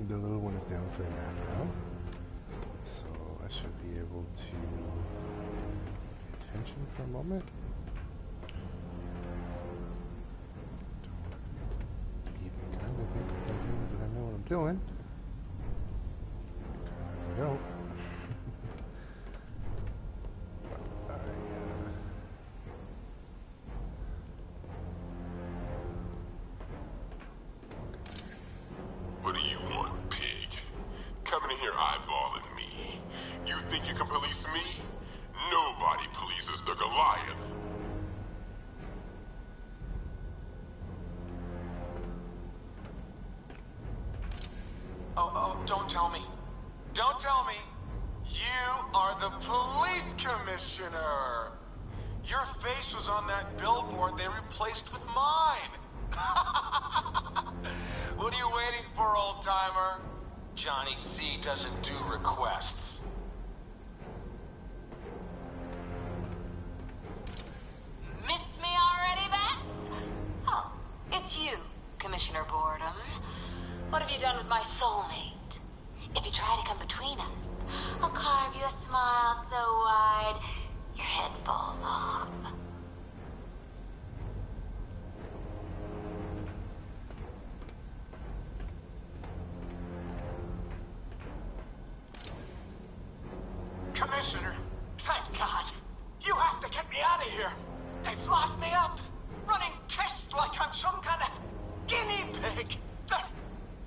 The little one is down for a nap now, so I should be able to pay attention for a moment. Don't even kind of think that means that I know what I'm doing. I don't. What do you want, pig? Coming in here eyeballing me. You think you can police me? Nobody polices the Goliath. Oh, don't tell me. Don't tell me. You are the police commissioner. Your face was on that billboard they replaced with mine. What are you waiting for, old-timer? Johnny C doesn't do requests. Miss me already, Bats? Oh, it's you, Commissioner Boredom. What have you done with my soulmate? If you try to come between us, I'll carve you a smile so wide, your head falls off. Commissioner, thank God. You have to get me out of here. They've locked me up, running tests like I'm some kind of guinea pig.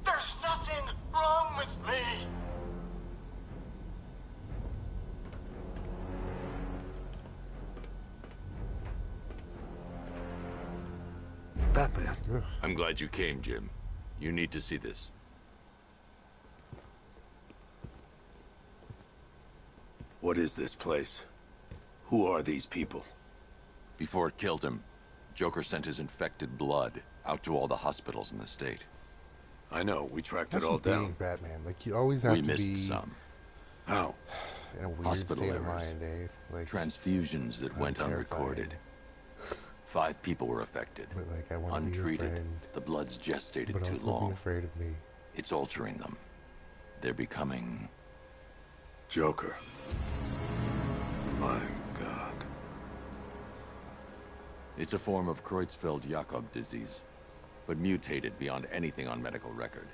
There's nothing wrong with me. Batman. I'm glad you came, Jim. You need to see this. What is this place? Who are these people? Before it killed him, Joker sent his infected blood out to all the hospitals in the state. I know, we tracked That's it all being down. Batman. Like, you always have We to missed be some. How? in a weird Hospital state of errors. mind, Dave. Like, Transfusions that went terrifying. unrecorded. 5 people were affected. but like, I want to be your Untreated. friend, The blood's gestated but too also long. be afraid of me. It's altering them. They're becoming... Joker. My God. It's a form of Creutzfeldt-Jakob disease, but mutated beyond anything on medical record.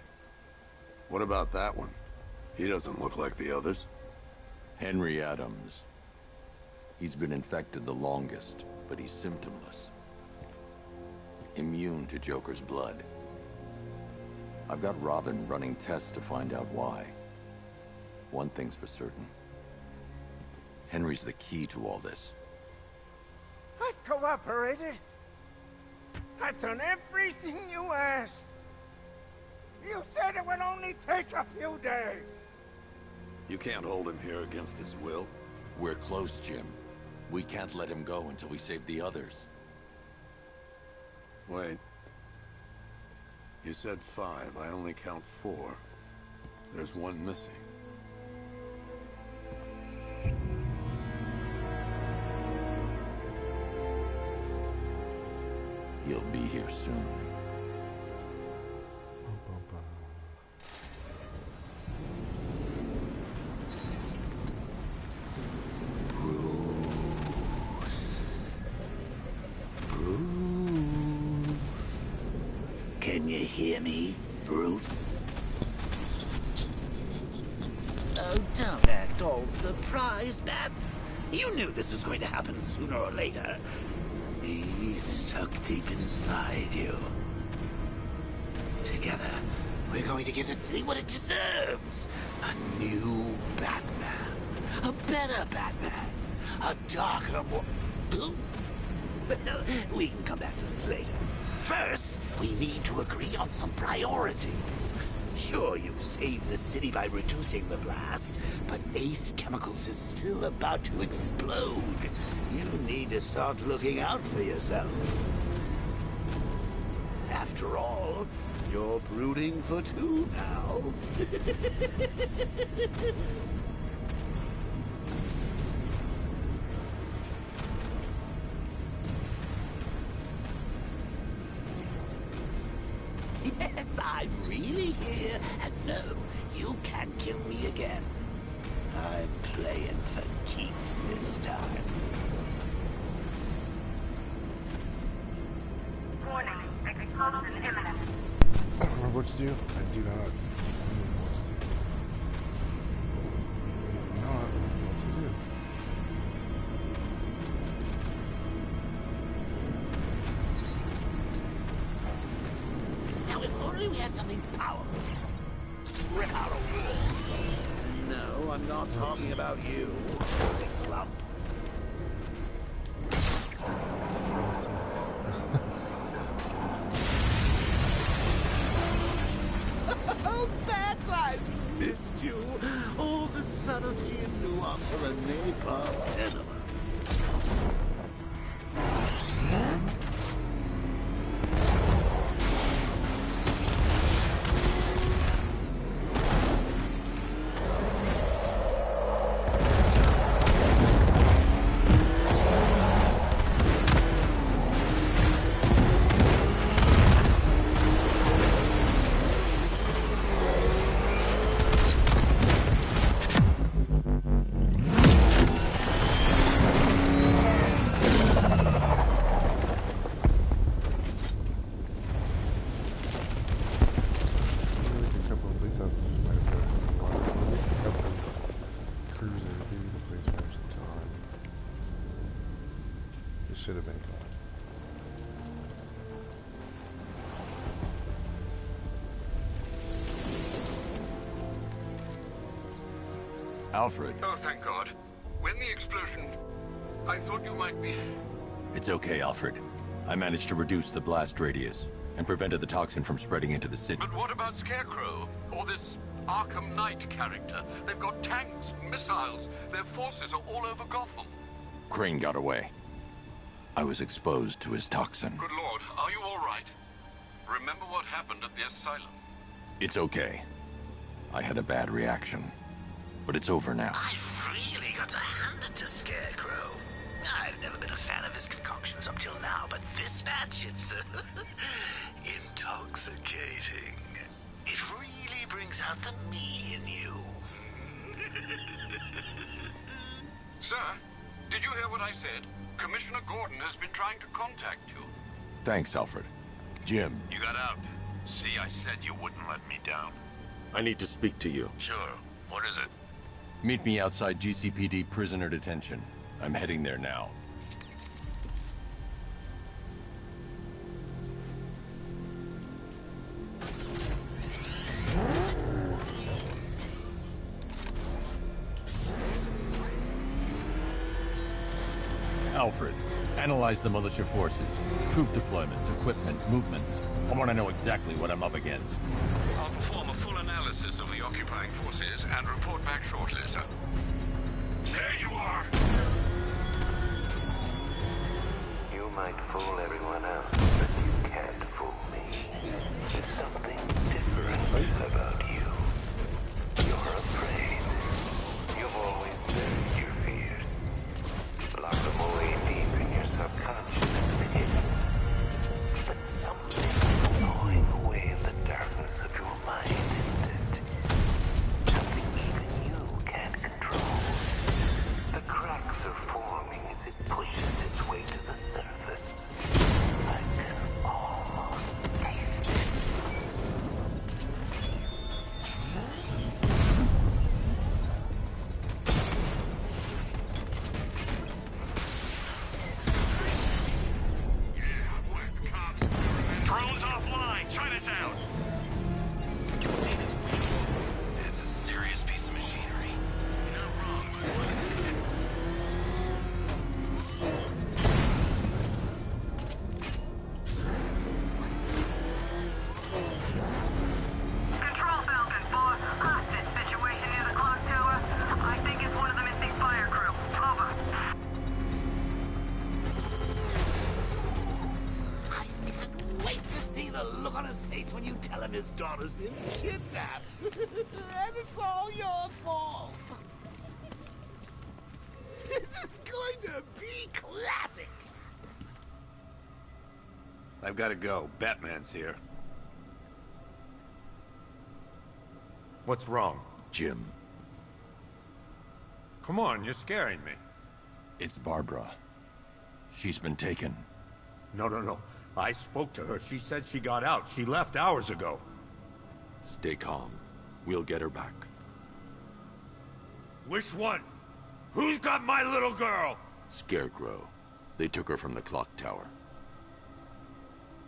What about that one? He doesn't look like the others. Henry Adams. He's been infected the longest, but he's symptomless. Immune to Joker's blood. I've got Robin running tests to find out why. One thing's for certain. Henry's the key to all this. I've cooperated. I've done everything you asked. You said it would only take a few days. You can't hold him here against his will. We're close, Jim. We can't let him go until we save the others. Wait. You said 5. I only count 4. There's one missing. He'll be here soon. Bum, bum, bum. Can you hear me, Bruce? Oh, don't act all surprised, Bats. You knew this was going to happen sooner or later. He's stuck deep inside you. Together, we're going to give the city what it deserves. A new Batman. A better Batman. A darker, more... We can come back to this later. First, we need to agree on some priorities. Sure, you've saved the city by reducing the blast, but Ace Chemicals is still about to explode. You need to start looking out for yourself. After all, you're brooding for 2 now. Yes, I'm really here, and no, kill me again. I'm playing for keeps this time. Warning, explosion imminent. I don't know what to do. I do not know what to do. I do not know what to do. Now, if only we had something powerful. Rip out a wall. No, I'm not talking about you. Club. Oh, Bats, I've missed you. All the subtlety and nuance of a napalm enema. Should have been caught. Alfred. Oh, thank God. When the explosion... I thought you might be... It's okay, Alfred. I managed to reduce the blast radius and prevented the toxin from spreading into the city. But what about Scarecrow? Or this Arkham Knight character? They've got tanks, missiles. Their forces are all over Gotham. Crane got away. I was exposed to his toxin. Good Lord, are you all right? Remember what happened at the asylum? It's okay. I had a bad reaction. But it's over now. I've really got to hand it to Scarecrow. I've never been a fan of his concoctions up till now, but this batch, it's intoxicating. It really brings out the me in you. Sir, did you hear what I said? Commissioner Gordon has been trying to contact you. Thanks, Alfred. Jim. You got out. See, I said you wouldn't let me down. I need to speak to you. Sure. What is it? Meet me outside GCPD prisoner detention. I'm heading there now. Alfred, analyze the militia forces, troop deployments, equipment, movements. I want to know exactly what I'm up against. I'll perform a full analysis of the occupying forces and report back shortly, sir. There you are! You might fool everyone else, but you can't fool me. There's something different about you. You're afraid. You've always buried your fears. Lock them away deep in your subconscious and hidden. But something gnawing away in the darkness of your mind, isn't it? Something even you can't control. The cracks are forming as it pushes its way to the surface. I can almost taste it. Drones offline! Chinatown! Seen his wings? That's a serious piece of machinery. You're not wrong, Control Falcon 4, hostage situation near the clock tower. I think it's one of the missing fire crew. Over. I can't wait to see the look on his face when you tell him his daughter's been kidnapped. And it's all your fault. This is going to be classic. I've got to go. Batman's here. What's wrong? Jim. Come on, you're scaring me. It's Barbara. She's been taken. No. I spoke to her. She said she got out. She left hours ago. Stay calm. We'll get her back. Which one? Who's got my little girl? Scarecrow. They took her from the clock tower.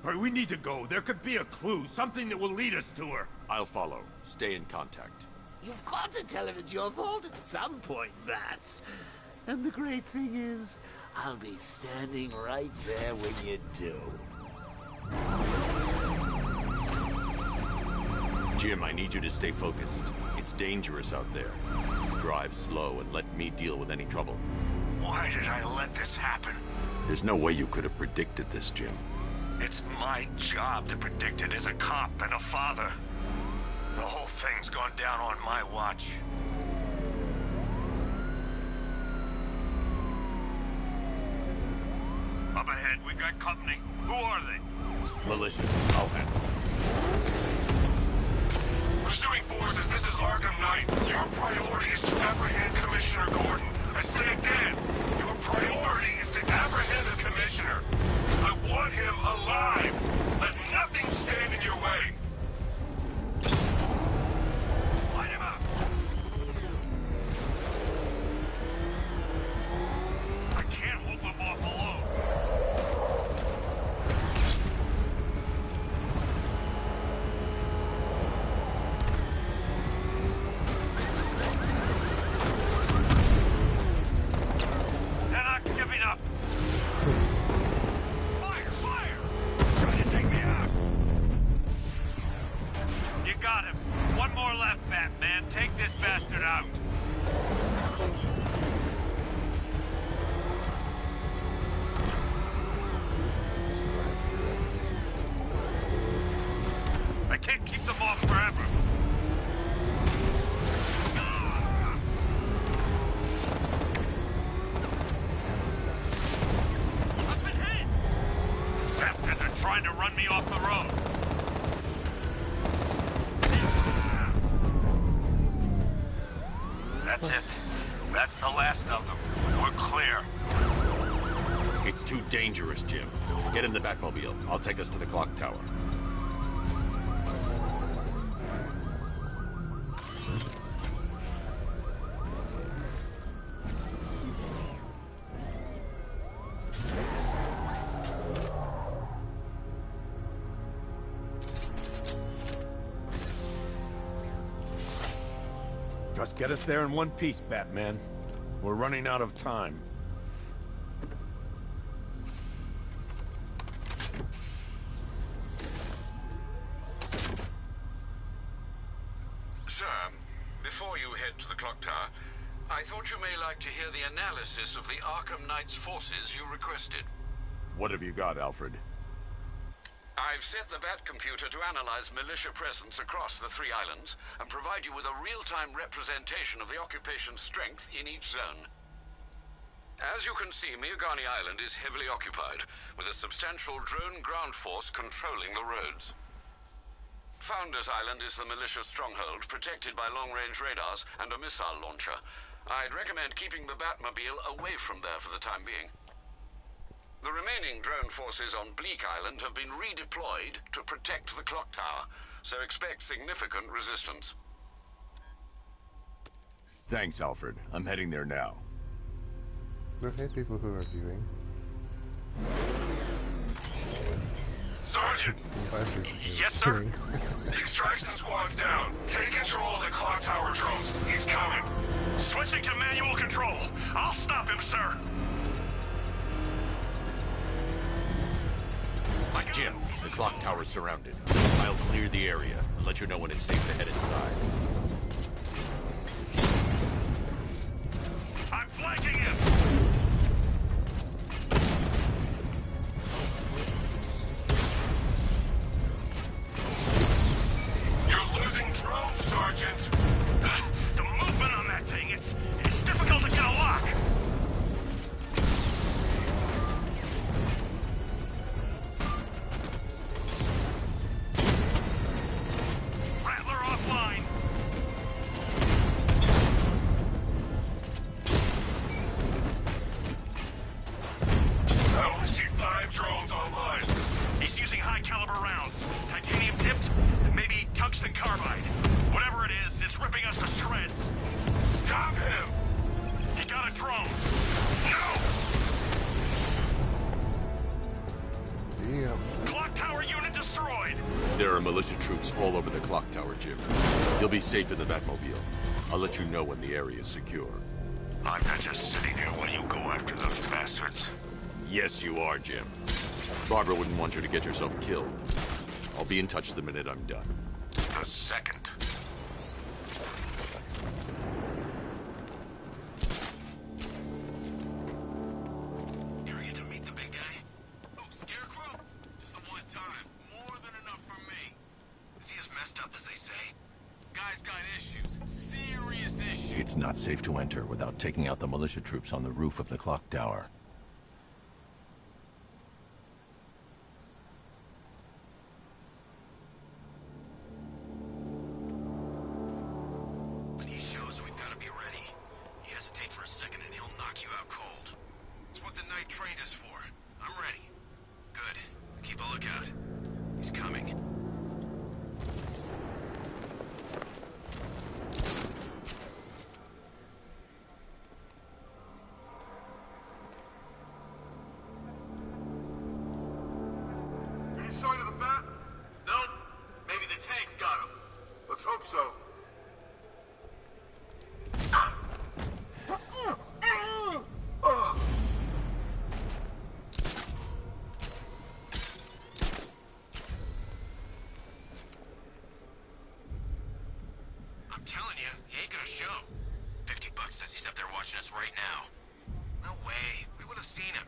All right, we need to go. There could be a clue, something that will lead us to her. I'll follow. Stay in contact. You've got to tell him it's your fault at some point, Bats. And the great thing is, I'll be standing right there when you do. Jim, I need you to stay focused. It's dangerous out there. Drive slow and let me deal with any trouble. Why did I let this happen? There's no way you could have predicted this, Jim. It's my job to predict it as a cop and a father. The whole thing's gone down on my watch. Up ahead, we've got company. Who are they? Militia. I'll handle it. Pursuing forces, this is Arkham Knight. Your priority is to apprehend Commissioner Gordon. I say again, your priority is to apprehend the Commissioner. I want him alive. Let nothing stand in your way. Light him up. I can't hold them off alone. They're not giving up. Fire! Trying to take me out. You got him. One more left, Batman. Take this bastard out. I can't keep them off forever. I've been hit! Bastards are trying to run me off the road. That's it. That's the last of them. We're clear. It's too dangerous, Jim. Get in the Batmobile. I'll take us to the clock tower. Just get us there in one piece, Batman. We're running out of time. Sir, before you head to the clock tower, I thought you may like to hear the analysis of the Arkham Knight's forces you requested. What have you got, Alfred? I've set the Bat computer to analyze militia presence across the 3 islands and provide you with a real-time representation of the occupation strength in each zone. As you can see, Miagani Island is heavily occupied, with a substantial drone ground force controlling the roads. Founders Island is the militia stronghold, protected by long-range radars and a missile launcher. I'd recommend keeping the Batmobile away from there for the time being. The remaining drone forces on Bleak Island have been redeployed to protect the clock tower, so expect significant resistance. Thanks, Alfred. I'm heading there now. Okay, people who are viewing. Sergeant! Yes, sir? The extraction squad's down. Take control of the clock tower drones. He's coming. Switching to manual control. I'll stop him, sir. Jim, the clock tower's surrounded. I'll clear the area and let you know when it's safe to head inside. I'm flanking him! You're losing drones, Sergeant! The movement on that thing, it's difficult to get a lock! Rattler offline! tungsten carbide. Whatever it is, it's ripping us to shreds. Stop him! He got a drone. No! Damn. Clock tower unit destroyed. There are militia troops all over the clock tower, Jim. You'll be safe in the Batmobile. I'll let you know when the area is secure. I'm not just sitting here while you go after those bastards. Yes, you are, Jim. Barbara wouldn't want you to get yourself killed. I'll be in touch the minute I'm done. The second. You're here to meet the big guy? Oh, Scarecrow? Just the one time. More than enough for me. Is he as messed up as they say? Guy's got issues. Serious issues. It's not safe to enter without taking out the militia troops on the roof of the clock tower. When he shows, we've got to be ready. You hesitate for a second and he'll knock you out cold. It's what the Knight trained us for. I'm ready. Good. Keep a lookout. He's coming. Any sign of the bat? Nope. Maybe the tanks got him. Let's hope so. I'm telling you, he ain't gonna show. $50 says he's up there watching us right now. No way. We would have seen him.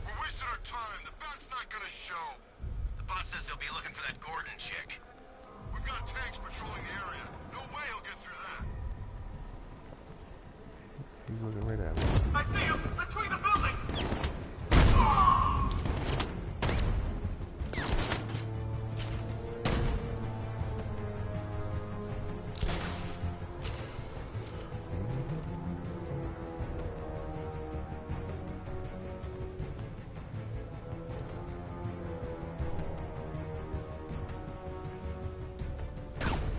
We're wasting our time. The bat's not gonna show. The boss says he'll be looking for that Gordon chick. We've got tanks patrolling the area. No way he'll get through that. He's looking right at me. I see him! Between the buildings!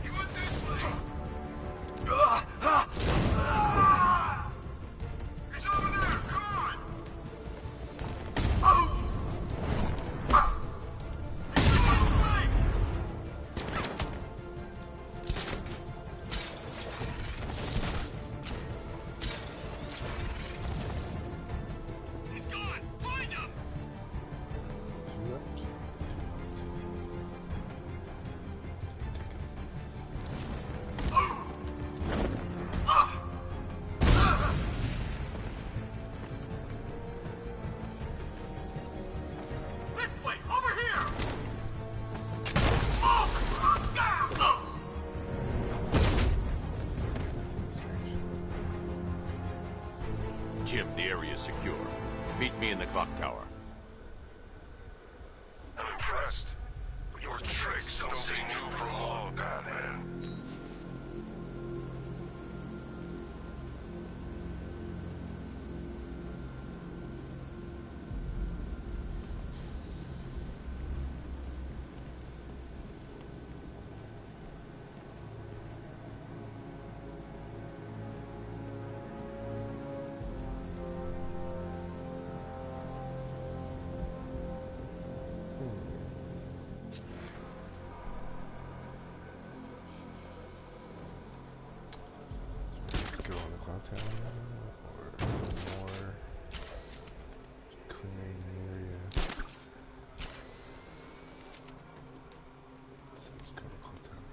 He went this way! He's over there! Come on! He's going away! He's gone! Find him! Two left. This way! Over here! Jim, the area is secure. Meet me in the clock tower. I'm impressed. But your tricks don't seem new from all, Batman. Go on the cloud tower or some more clearing the area. So let's go to the cloud tower.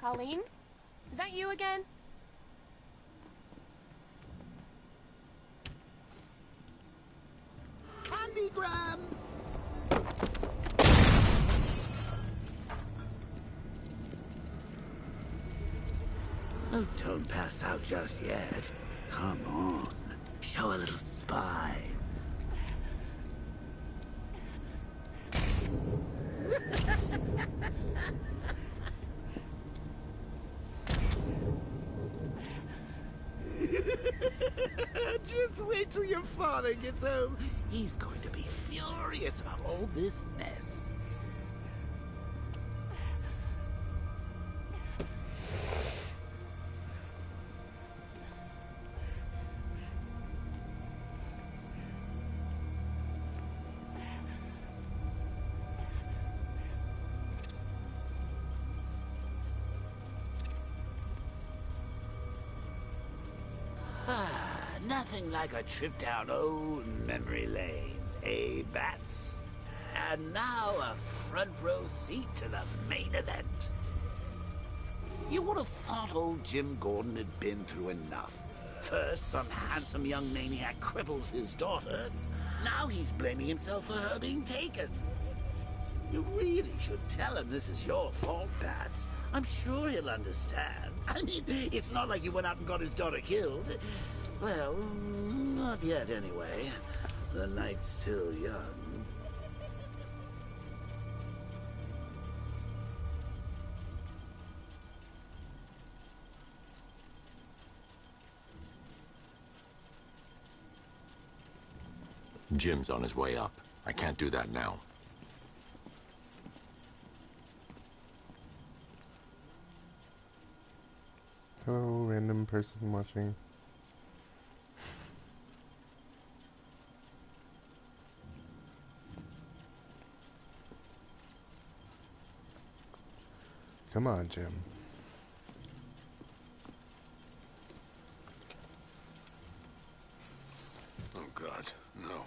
Colleen? Is that you again? Candygram! Oh, don't pass out just yet. Come on. Show a little spine. Just wait till your father gets home. He's going to be furious about all this mess. Nothing like a trip down old memory lane, eh, Bats? And now a front row seat to the main event. You would have thought old Jim Gordon had been through enough. First, some handsome young maniac cripples his daughter. Now he's blaming himself for her being taken. You really should tell him this is your fault, Bats. I'm sure he'll understand. I mean, it's not like you went out and got his daughter killed. Well, not yet anyway. The night's still young. Jim's on his way up. I can't do that now. Hello, random person watching. Come on, Jim. Oh, God, no.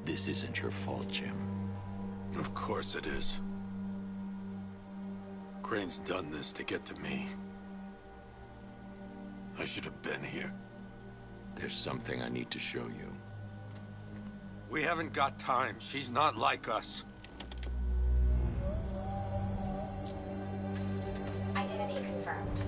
This isn't your fault, Jim. Of course it is. Crane's done this to get to me. I should have been here. There's something I need to show you. We haven't got time. She's not like us. Identity confirmed.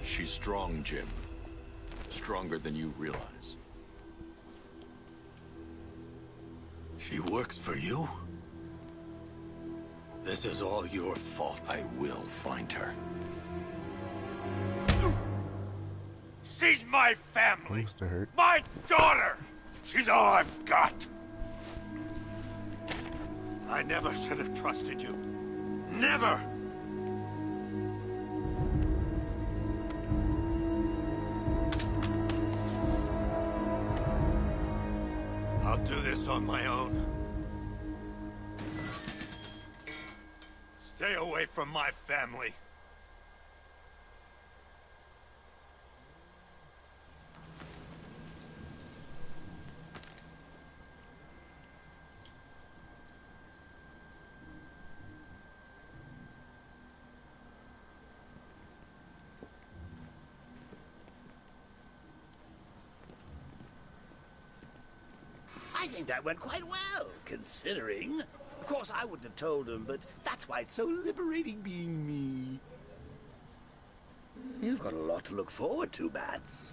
She's strong, Jim. Stronger than you realize. She works for you? This is all your fault. I will find her. She's my family! Used to hurt. My daughter! She's all I've got! I never should have trusted you. Never! I'll do this on my own. Stay away from my family. I think that went quite well, considering. Of course, I wouldn't have told him, but that's why it's so liberating being me. You've got a lot to look forward to, Bats.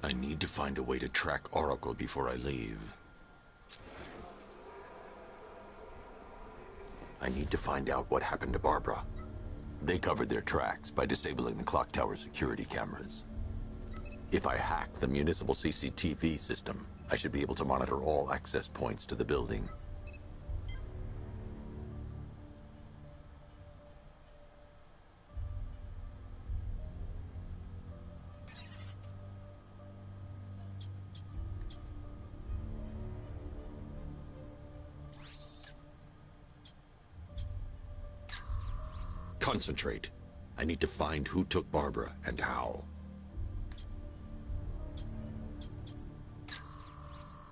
I need to find a way to track Oracle before I leave. I need to find out what happened to Barbara. They covered their tracks by disabling the clock tower security cameras. If I hack the municipal CCTV system, I should be able to monitor all access points to the building. Concentrate. I need to find who took Barbara and how.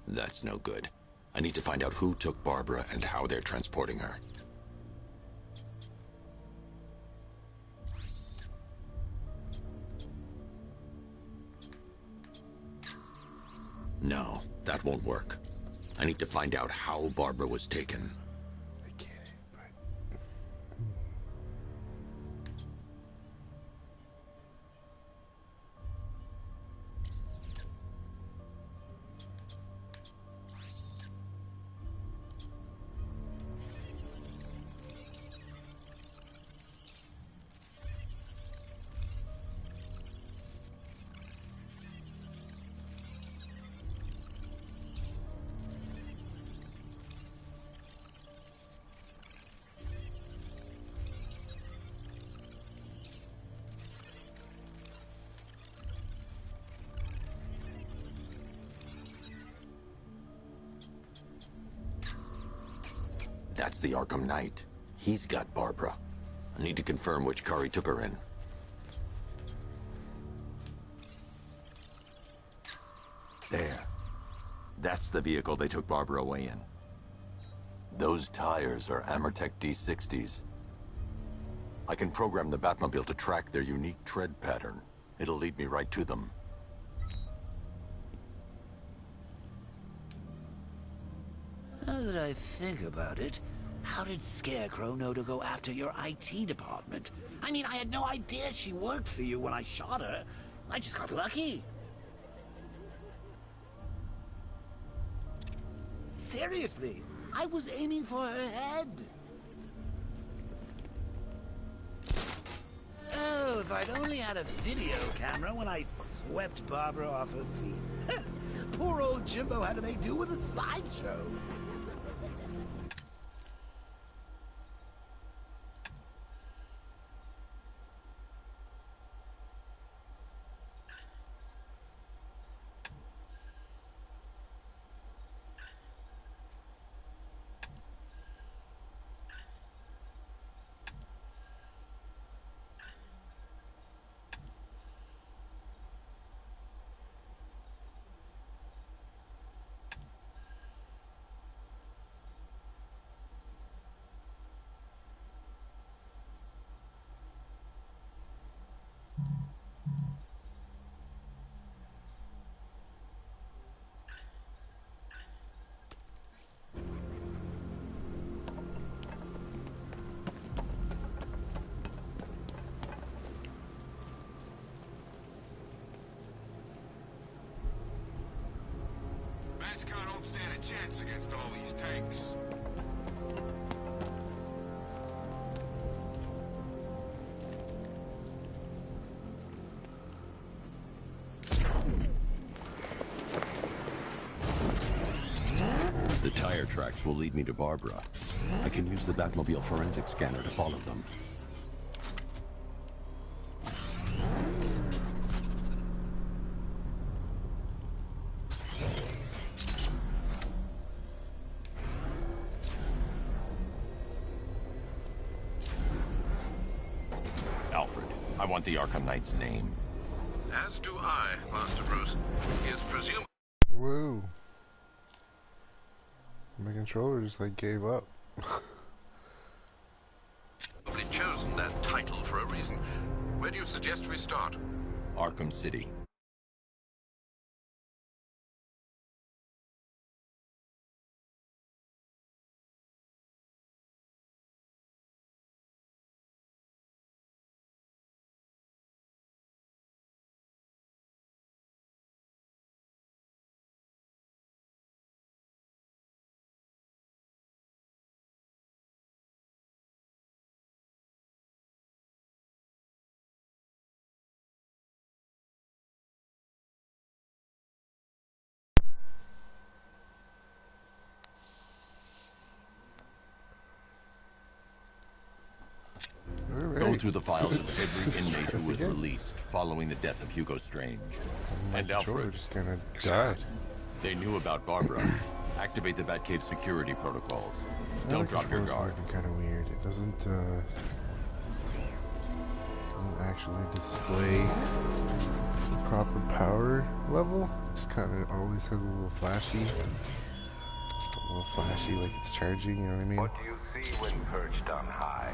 That's no good. I need to find out who took Barbara and how they're transporting her. No, that won't work. I need to find out how Barbara was taken. I get it, but... That's the Arkham Knight. He's got Barbara. I need to confirm which car he took her in. There. That's the vehicle they took Barbara away in. Those tires are Amertech D60s. I can program the Batmobile to track their unique tread pattern. It'll lead me right to them. Now that I think about it, how did Scarecrow know to go after your IT department? I mean, I had no idea she worked for you when I shot her. I just got lucky. Seriously, I was aiming for her head. Oh, if I'd only had a video camera when I swept Barbara off her feet. Poor old Jimbo had to make do with a slideshow. Mankind don't stand a chance against all these tanks. The tire tracks will lead me to Barbara. I can use the Batmobile forensic scanner to follow them. Alfred, I want the Arkham Knight's name. As do I, Master Bruce. Is presumed... Whoa. My controller just like gave up. We've chosen that title for a reason. Where do you suggest we start? Arkham City. Go through the files of every inmate who was released following the death of Hugo Strange. And Alfred just gonna die. They knew about Barbara. Activate the Batcave security protocols. Don't drop your guard. Kind of weird. It doesn't. doesn't actually display the proper power level. It just kind of always has a little flashy like it's charging, you know what I mean? What do you see when perched on high?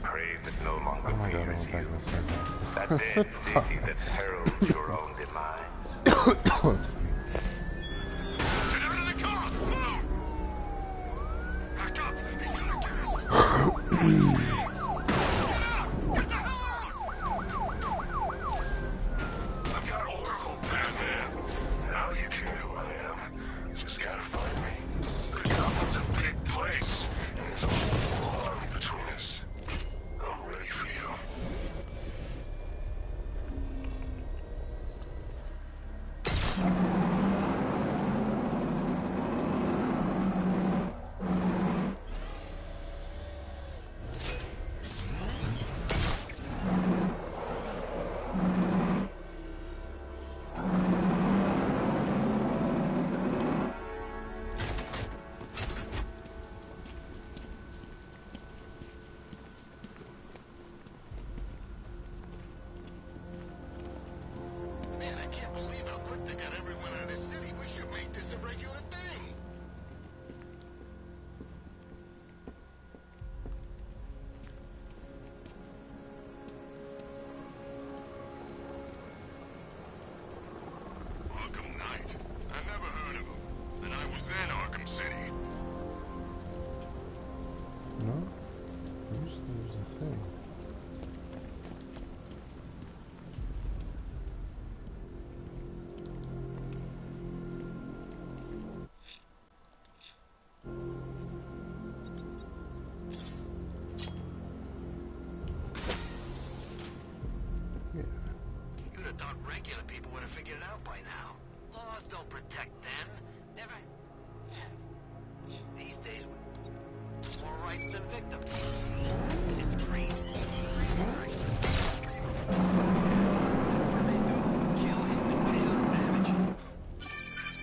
Praise that no longer Oh my god, I fears went back you. in a second. That dead city that heralds your own demise. Oh, that's funny. Get out of the car! Move! Back up! He's gonna get us! Get the hell out! I've got Oracle, Batman. Now you can know who I am. You just gotta find me. The Gotham's a big place, and there's a whole army between us. I'm ready for you. Man, I can't believe how quick they got everyone out of the city. We should make this a regular thing. Arkham Knight. I never heard of him. And I was in Arkham City. No? There's a thing. You'd have thought regular people would have figured it out by now. Laws don't protect them. Never. These days, more rights than victims. It's crazy. Whatever they do, kill him and pay them damages.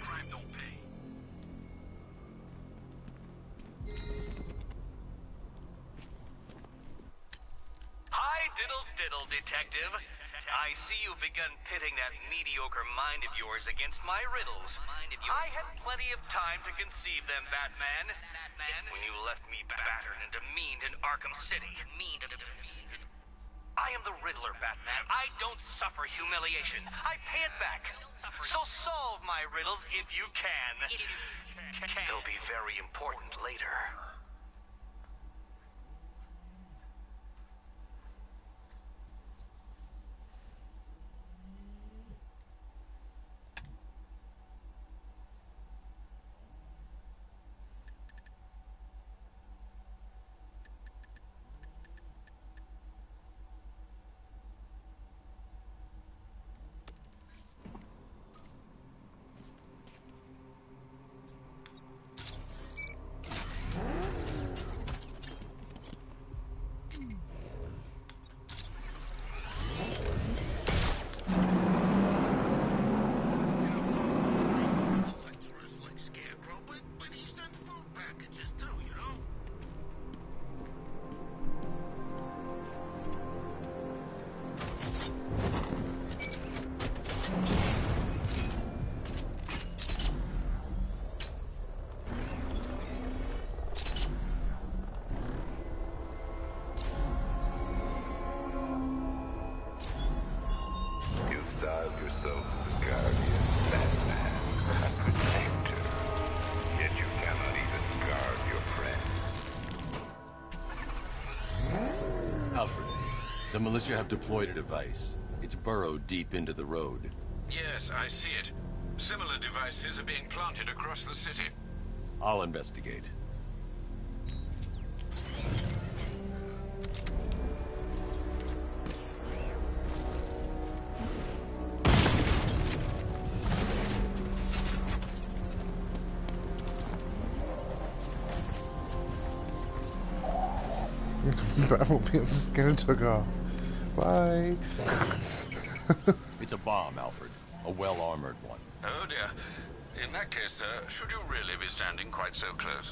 Crime don't pay. Hi, diddle, detective. I see you've begun pitting that mediocre mind of yours against my riddles. I had plenty of time to conceive them, Batman. When you left me battered and demeaned in Arkham City. I am the Riddler, Batman. I don't suffer humiliation. I pay it back. So solve my riddles if you can. They'll be very important later. Styled yourself the guardian, Batman, and protector. Yet you cannot even guard your friends. Alfred, the militia have deployed a device. It's burrowed deep into the road. Yes, I see it. Similar devices are being planted across the city. I'll investigate. Batmobile just kind of took off. Bye. It's a bomb, Alfred. A well-armored one. Oh dear. In that case, should you really be standing quite so close?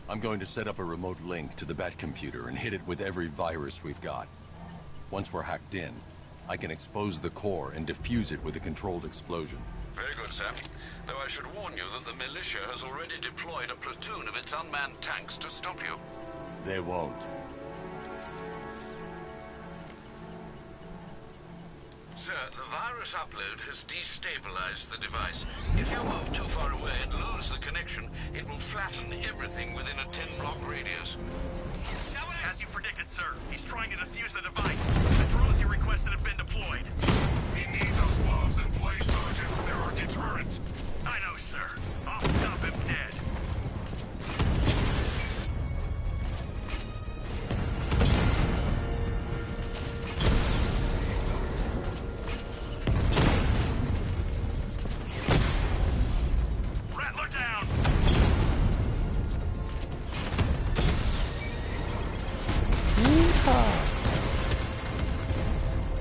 I'm going to set up a remote link to the Batcomputer and hit it with every virus we've got. Once we're hacked in, I can expose the core and defuse it with a controlled explosion. Very good, sir. Though I should warn you that the militia has already deployed a platoon of its unmanned tanks to stop you. They won't. Sir, the virus upload has destabilized the device. If you move too far away and lose the connection, it will flatten everything within a 10-block radius. As you predicted, sir, he's trying to defuse the device. The drones you requested have been deployed. We need those bombs in place, Sergeant. They're our deterrent. I know, sir. I'll stop him dead. Rattler down!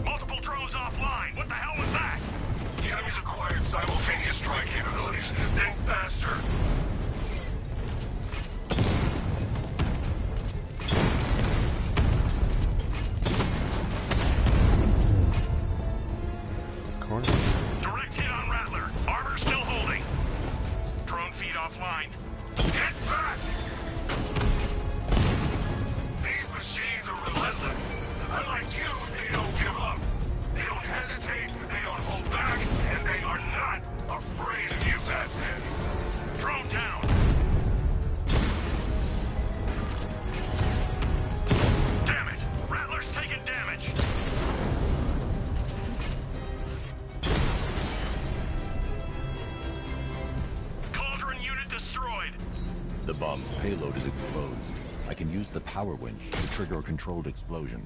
Multiple drones offline. What the hell was that? The enemy's acquired simultaneous strike capabilities. Think faster. Corner. Direct hit on Rattler. Armor still holding. Drone feed offline. Get back! These machines are relentless. Unlike you, they don't give up. They don't hesitate, they don't hold back, and they are not afraid of you, Batman. Drone down. Damn it! Rattler's taking damage. Cauldron unit destroyed. The bomb's payload is exposed. I can use the power winch to trigger a controlled explosion.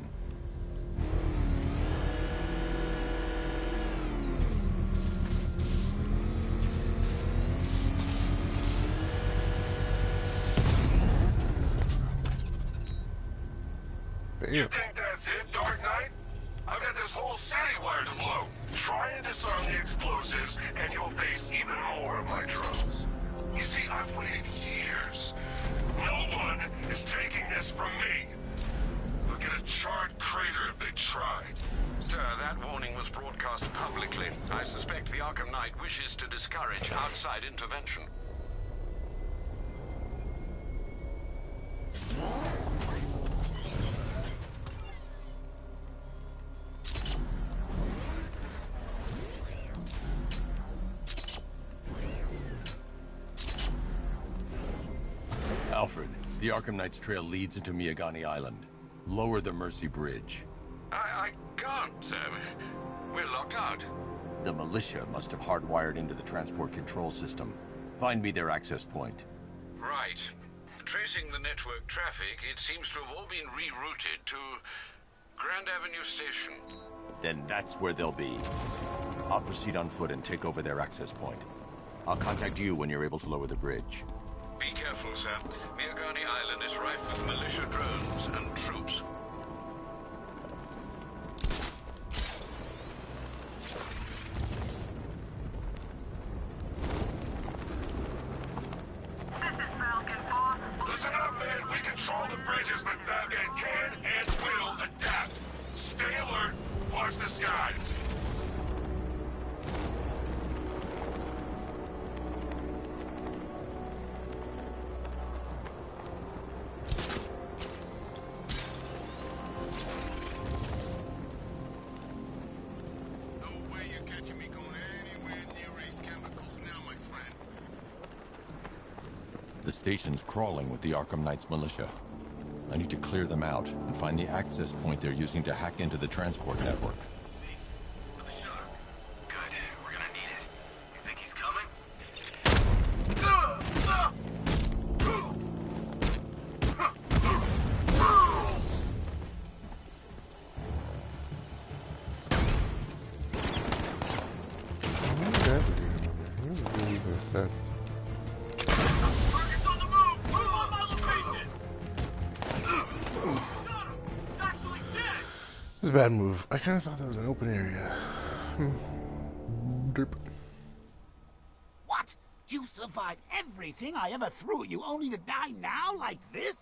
You think that's it, Dark Knight? I've got this whole city wired to blow. Try and disarm the explosives, and you'll face even more of my drones. You see, I've waited years. No one is taking this from me. They'll get a charred crater if they try. Sir, that warning was broadcast publicly. I suspect the Arkham Knight wishes to discourage outside intervention. Alfred, the Arkham Knight's trail leads into Miagani Island. Lower the Mercy Bridge. I can't, sir. We're locked out. The militia must have hardwired into the transport control system. Find me their access point. Right. Tracing the network traffic, it seems to have all been rerouted to Grand Avenue Station. Then that's where they'll be. I'll proceed on foot and take over their access point. I'll contact you when you're able to lower the bridge. Be careful, sir. Miagani Island is rife with militia drones and troops. Listen up, man. We control the bridges, but Batman can and will adapt. Stay alert. Watch the skies. The station's crawling with the Arkham Knight's militia. I need to clear them out and find the access point they're using to hack into the transport network. Good. We're gonna need it. You think he's coming? Assessed. This is a bad move. I kind of thought that was an open area. Derp. What? You survived everything I ever threw at you, only to die now like this?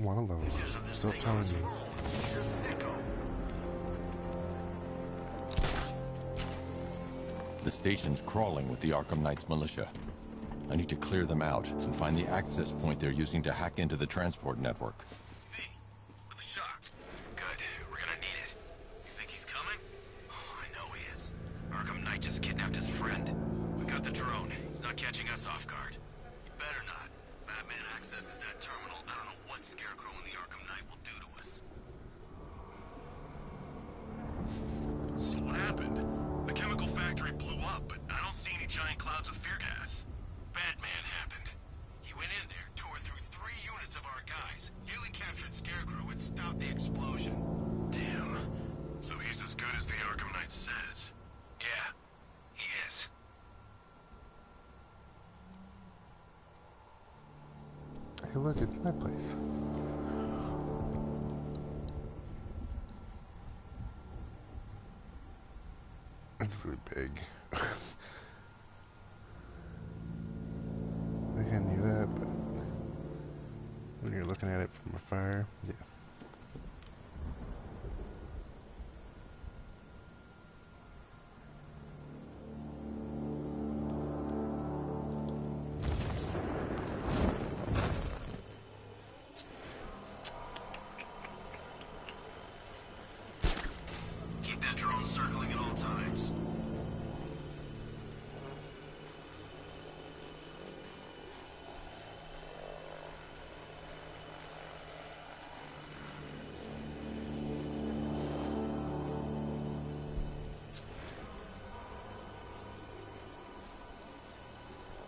want to load. Still telling you. He's a sicko. The station's crawling with the Arkham Knight's militia. I need to clear them out and find the access point they're using to hack into the transport network. Me, with a shock. Good, we're gonna need it. You think he's coming? Oh, I know he is. Arkham Knight just kidnapped his friend. We got the drone. He's not catching us off guard. He better not. Batman accesses that terminal. I don't know what Scarecrow and the Arkham Knight will do to us. So what happened? The chemical factory blew up, but I don't see any giant clouds of fear gas. Batman happened. He went in there, tore through 3 units of our guys, nearly captured Scarecrow, and stopped the explosion. Damn. So he's as good as the Arkham Knight says. Yeah, he is. Hey, look, it's my place. It's really big. I think I knew that, but when you're looking at it from afar, yeah. Keep that drone circling at all times.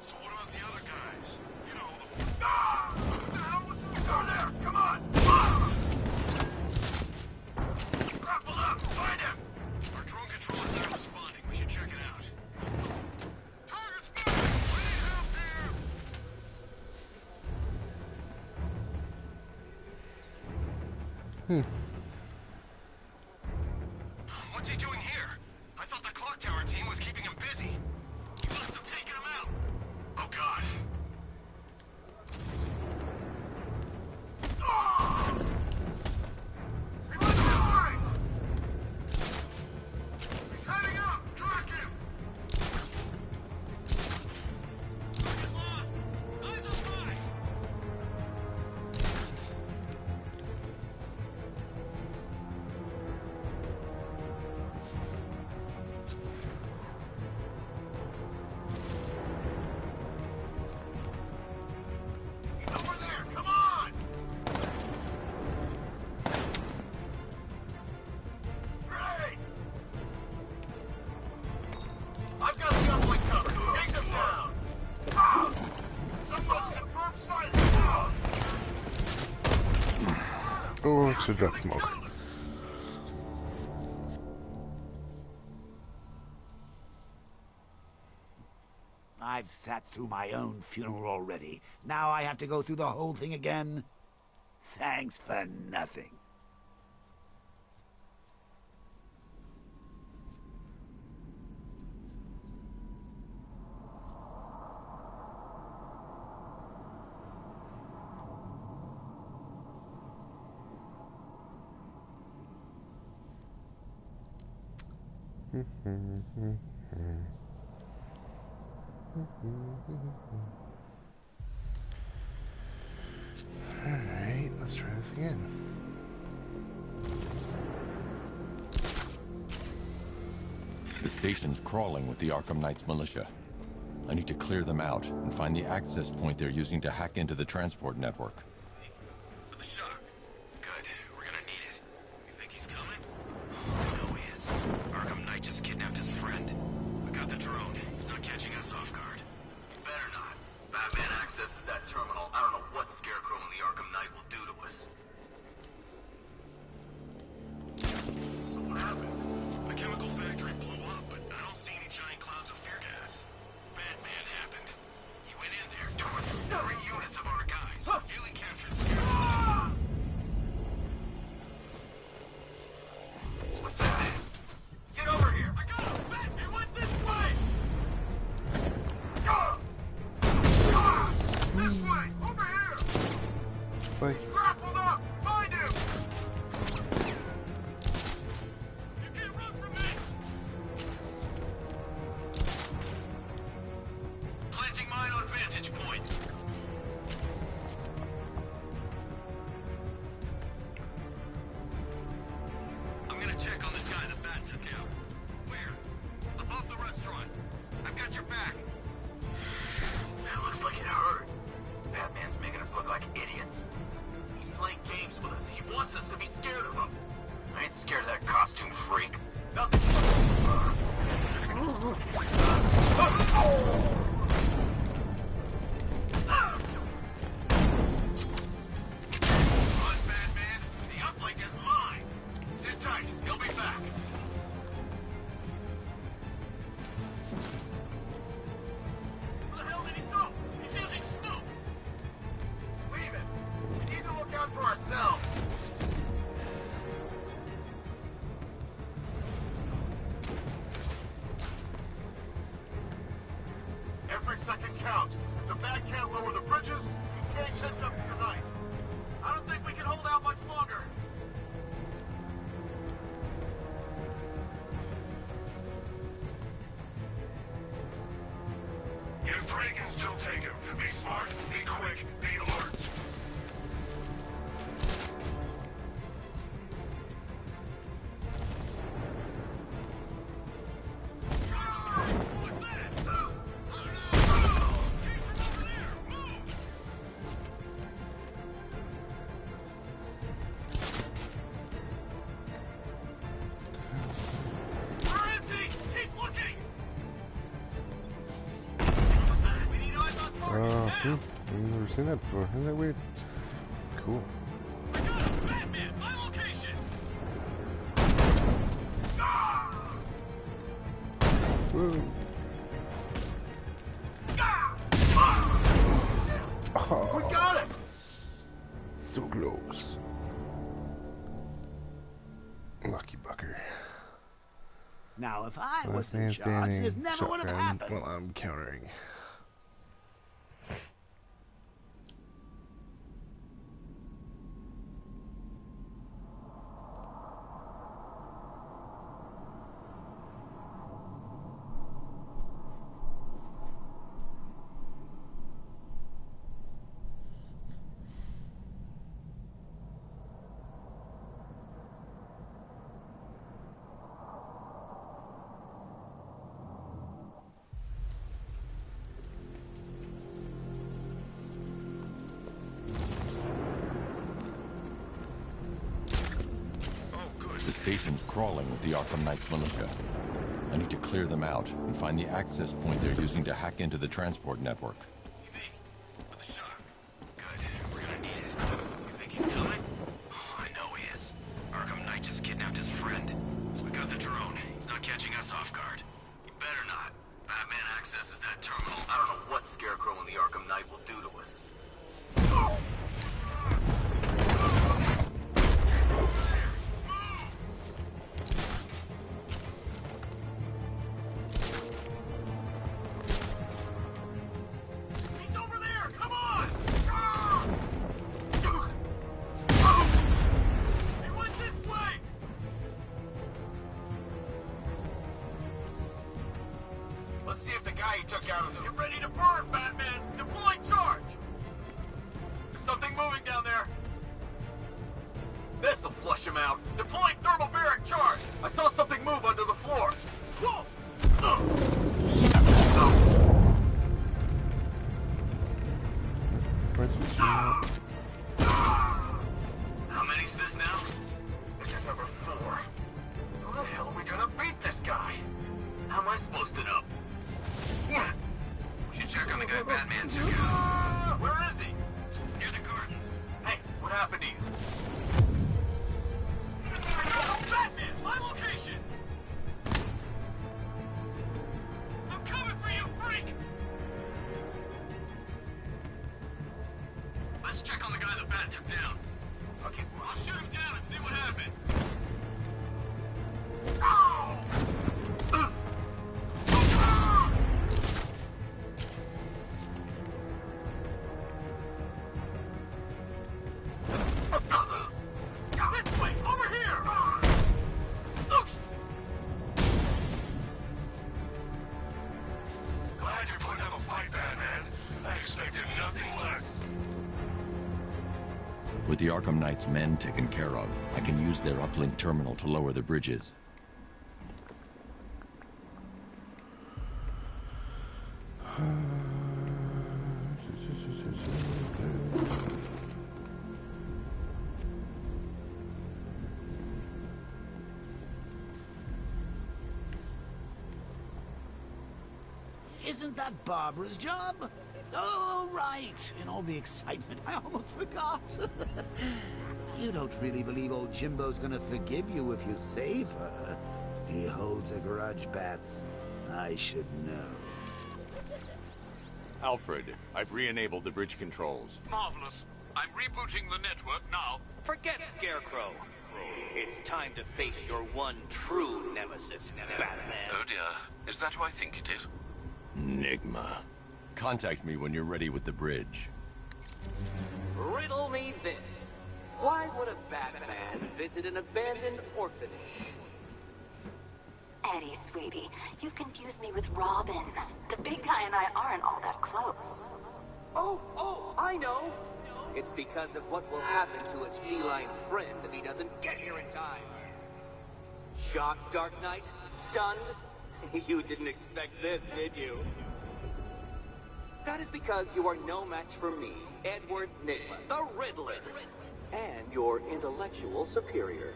So what about the other guys? You know, the... Ah! What the hell was down there? Come on! Ah! Grapple up! Find him! Our drone controller's not responding. We should check it out. Target spotted! We need help here! What's he doing here? I thought the clock tower team was keeping him busy. You must have taken him out. Oh, God. Ah! He went that way! He's heading up! Track him! Get lost! Eyes on mine! He's over there! Come on! Great! I've got the other one covered. Take them down! Ah! Someone confirm sight! Ah! Oh, I should drop smoke. I've sat through my own funeral already. Now I have to go through the whole thing again? Thanks for nothing. Alright, let's try this again. The station's crawling with the Arkham Knight's militia. I need to clear them out and find the access point they're using to hack into the transport network. With a shock. Good, we're gonna need it. You think he's coming? I know he is. Arkham Knight just kidnapped his friend. We got the drone. He's not catching us off guard. He better not. Batman accesses that terminal. I don't know what Scarecrow and the Arkham Knight will do to us. So what happened? The chemical factory blew up, but I don't see any giant clouds of fear gas. Batman happened. He went in there, tore through 3 units of our guys, nearly captured Scarecrow. What's that? Get over here! I got him! Bat, he went this way! This way! Over here! Like, Grappled up! guy can't lower the bridges, he can't catch up tonight. I don't think we can hold out much longer. If Prey can still take him, be smart, be quick, be alert. I've never seen that before. Isn't that weird? Cool. Batman, my location! Woo. Oh, We got it! so close. Lucky bucker. Now, if I was Last in man charge, standing. this never would have Shotgun happened. while I'm countering. The station's crawling with the Arkham Knight's militia. I need to clear them out and find the access point they're using to hack into the transport network. With the shot. Good. We're gonna need it. You think he's coming? Oh, I know he is. Arkham Knight just kidnapped his friend. We got the drone. He's not catching us off guard. He better not. Batman accesses that terminal. I don't know what Scarecrow and the Arkham Knight will do to us. He's over there! Come on! He went this way! Let's see if the guy he took out is... Get ready to burn, Batman! Deploy charge! There's something moving down there. This'll flush him out. Deploying thermobaric charge! I saw something move under the floor. Whoa! How many's this now? This is number 4. How the hell are we gonna beat this guy? How am I supposed to know? We should check on the guy Batman took out. Where is he? Near the gardens. Hey, what happened to you? Batman, my location! I'm coming for you, freak! Let's check on the guy the Bat took down. Okay, I'll shoot him down and see what happened. This way, over here! Glad you're putting up a fight, Batman. I expected nothing less. With the Arkham Knight's men taken care of, I can use their uplink terminal to lower the bridges. Isn't that Barbara's job? Oh, right. In all the excitement, I almost forgot. You don't really believe old Jimbo's gonna forgive you if you save her. He holds a grudge, Bats. I should know. Alfred, I've re-enabled the bridge controls. Marvelous. I'm rebooting the network now. Forget Scarecrow. It's time to face your one true nemesis, Batman. Oh dear. Is that who I think it is? Enigma. Contact me when you're ready with the bridge. Riddle me this. Why would a Batman visit an abandoned orphanage? Eddie, sweetie, you confused me with Robin. The big guy and I aren't all that close. Oh, I know. It's because of what will happen to his feline friend if he doesn't get here in time. Shocked, Dark Knight? Stunned? You didn't expect this, did you? That is because you are no match for me, Edward Nygma, the Riddler, and your intellectual superior.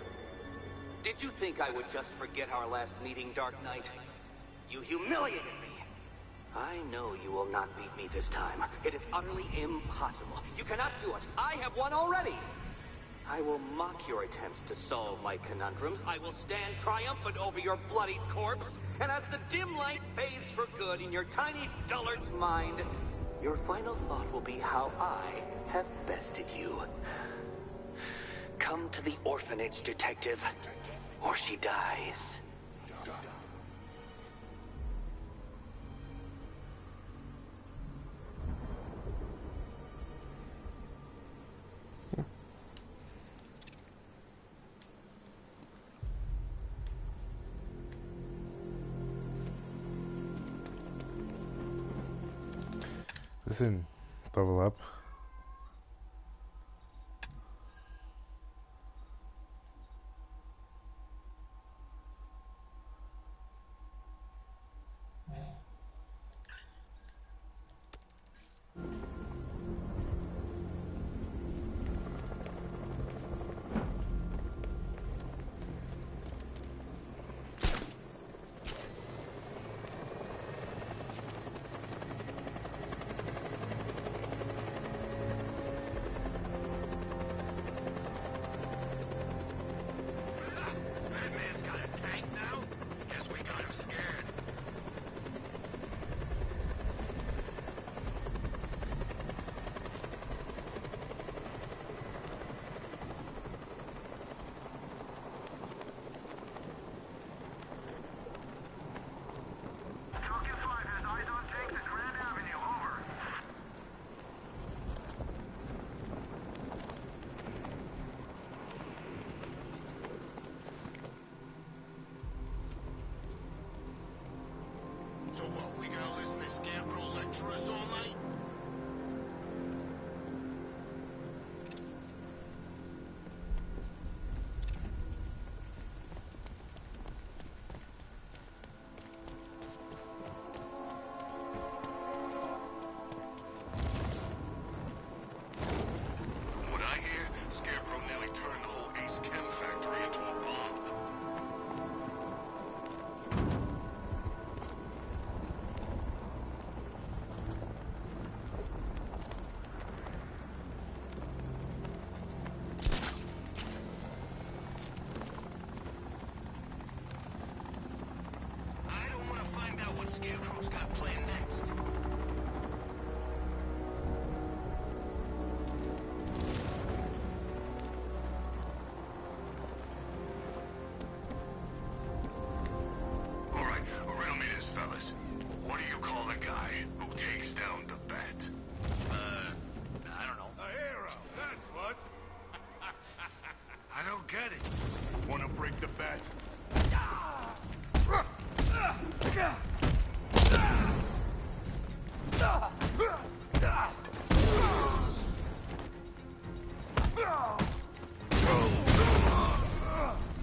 Did you think I would just forget our last meeting, Dark Knight? You humiliated me. I know you will not beat me this time. It is utterly impossible. You cannot do it. I have won already. I will mock your attempts to solve my conundrums. I will stand triumphant over your bloodied corpse. And as the dim light fades for good in your tiny dullard's mind, your final thought will be how I have bested you. Come to the orphanage, detective, or she dies. Listen, level up. So what, we gotta listen to Scarecrow lecture us all night? What I hear, Scarecrow nearly turned the whole Ace Chem factory into a bomb. Scarecrow's got planned next. All right, riddle me this, fellas. What do you call the guy who takes down the bat? I don't know. A hero, that's what. I don't get it. Wanna break the bat?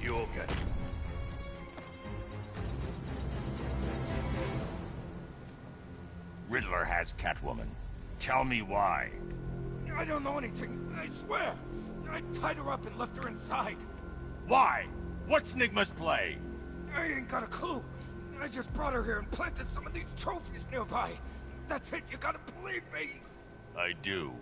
You'll get it. Riddler has Catwoman. Tell me why. I don't know anything, I swear. I tied her up and left her inside. Why? What's Nygma's play? I ain't got a clue. I just brought her here and planted some of these trophies nearby. That's it, you gotta believe me. I do.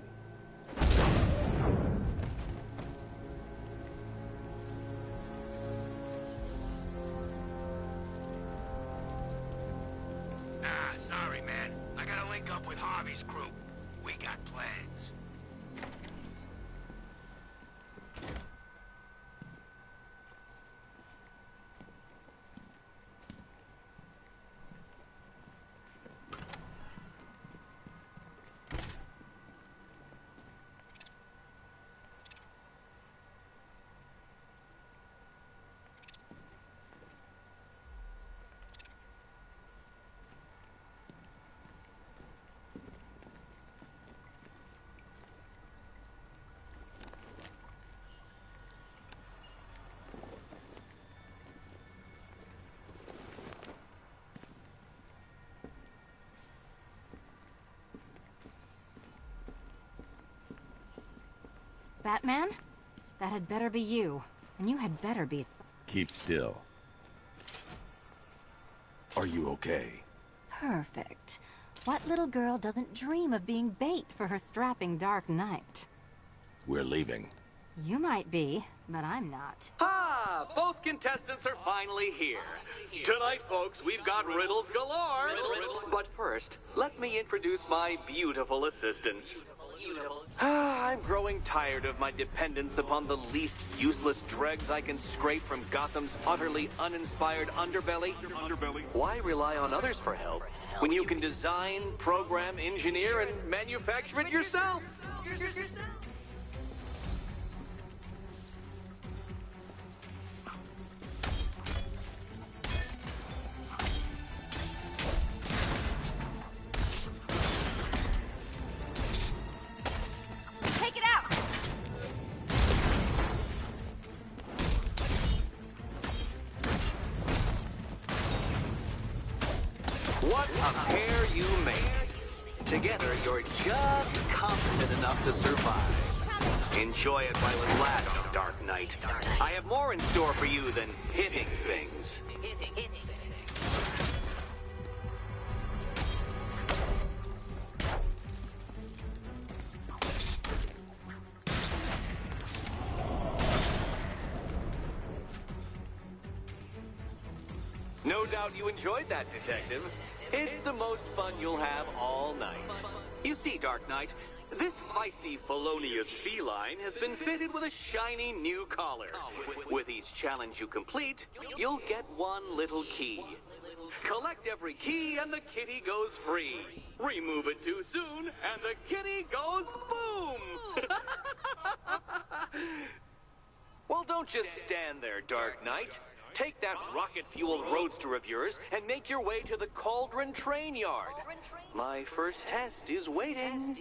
Sorry, man. I gotta link up with Harvey's crew. We got plans. Batman? That had better be you. And you had better be... Keep still. Are you okay? Perfect. What little girl doesn't dream of being bait for her strapping Dark Knight? We're leaving. You might be, but I'm not. Ah, both contestants are finally here. Tonight, folks, we've got riddles galore. But first, let me introduce my beautiful assistants. I'm growing tired of my dependence upon the least useless dregs I can scrape from Gotham's utterly uninspired underbelly. Why rely on others for help when you can design, program, engineer, and manufacture it yourself? Take it out! What a pair you make. Together, you're just confident enough to survive. Enjoy it while it lasts, Dark Knight. I have more in store for you than hitting things. No doubt you enjoyed that, Detective. It's the most fun you'll have all night. You see, Dark Knight, this feisty, felonious feline has been fitted with a shiny new collar. With each challenge you complete, you'll get one little key. Collect every key and the kitty goes free. Remove it too soon and the kitty goes boom! Well, don't just stand there, Dark Knight. Take that rocket-fueled roadster of yours and make your way to the Cauldron Train Yard. My first test is waiting.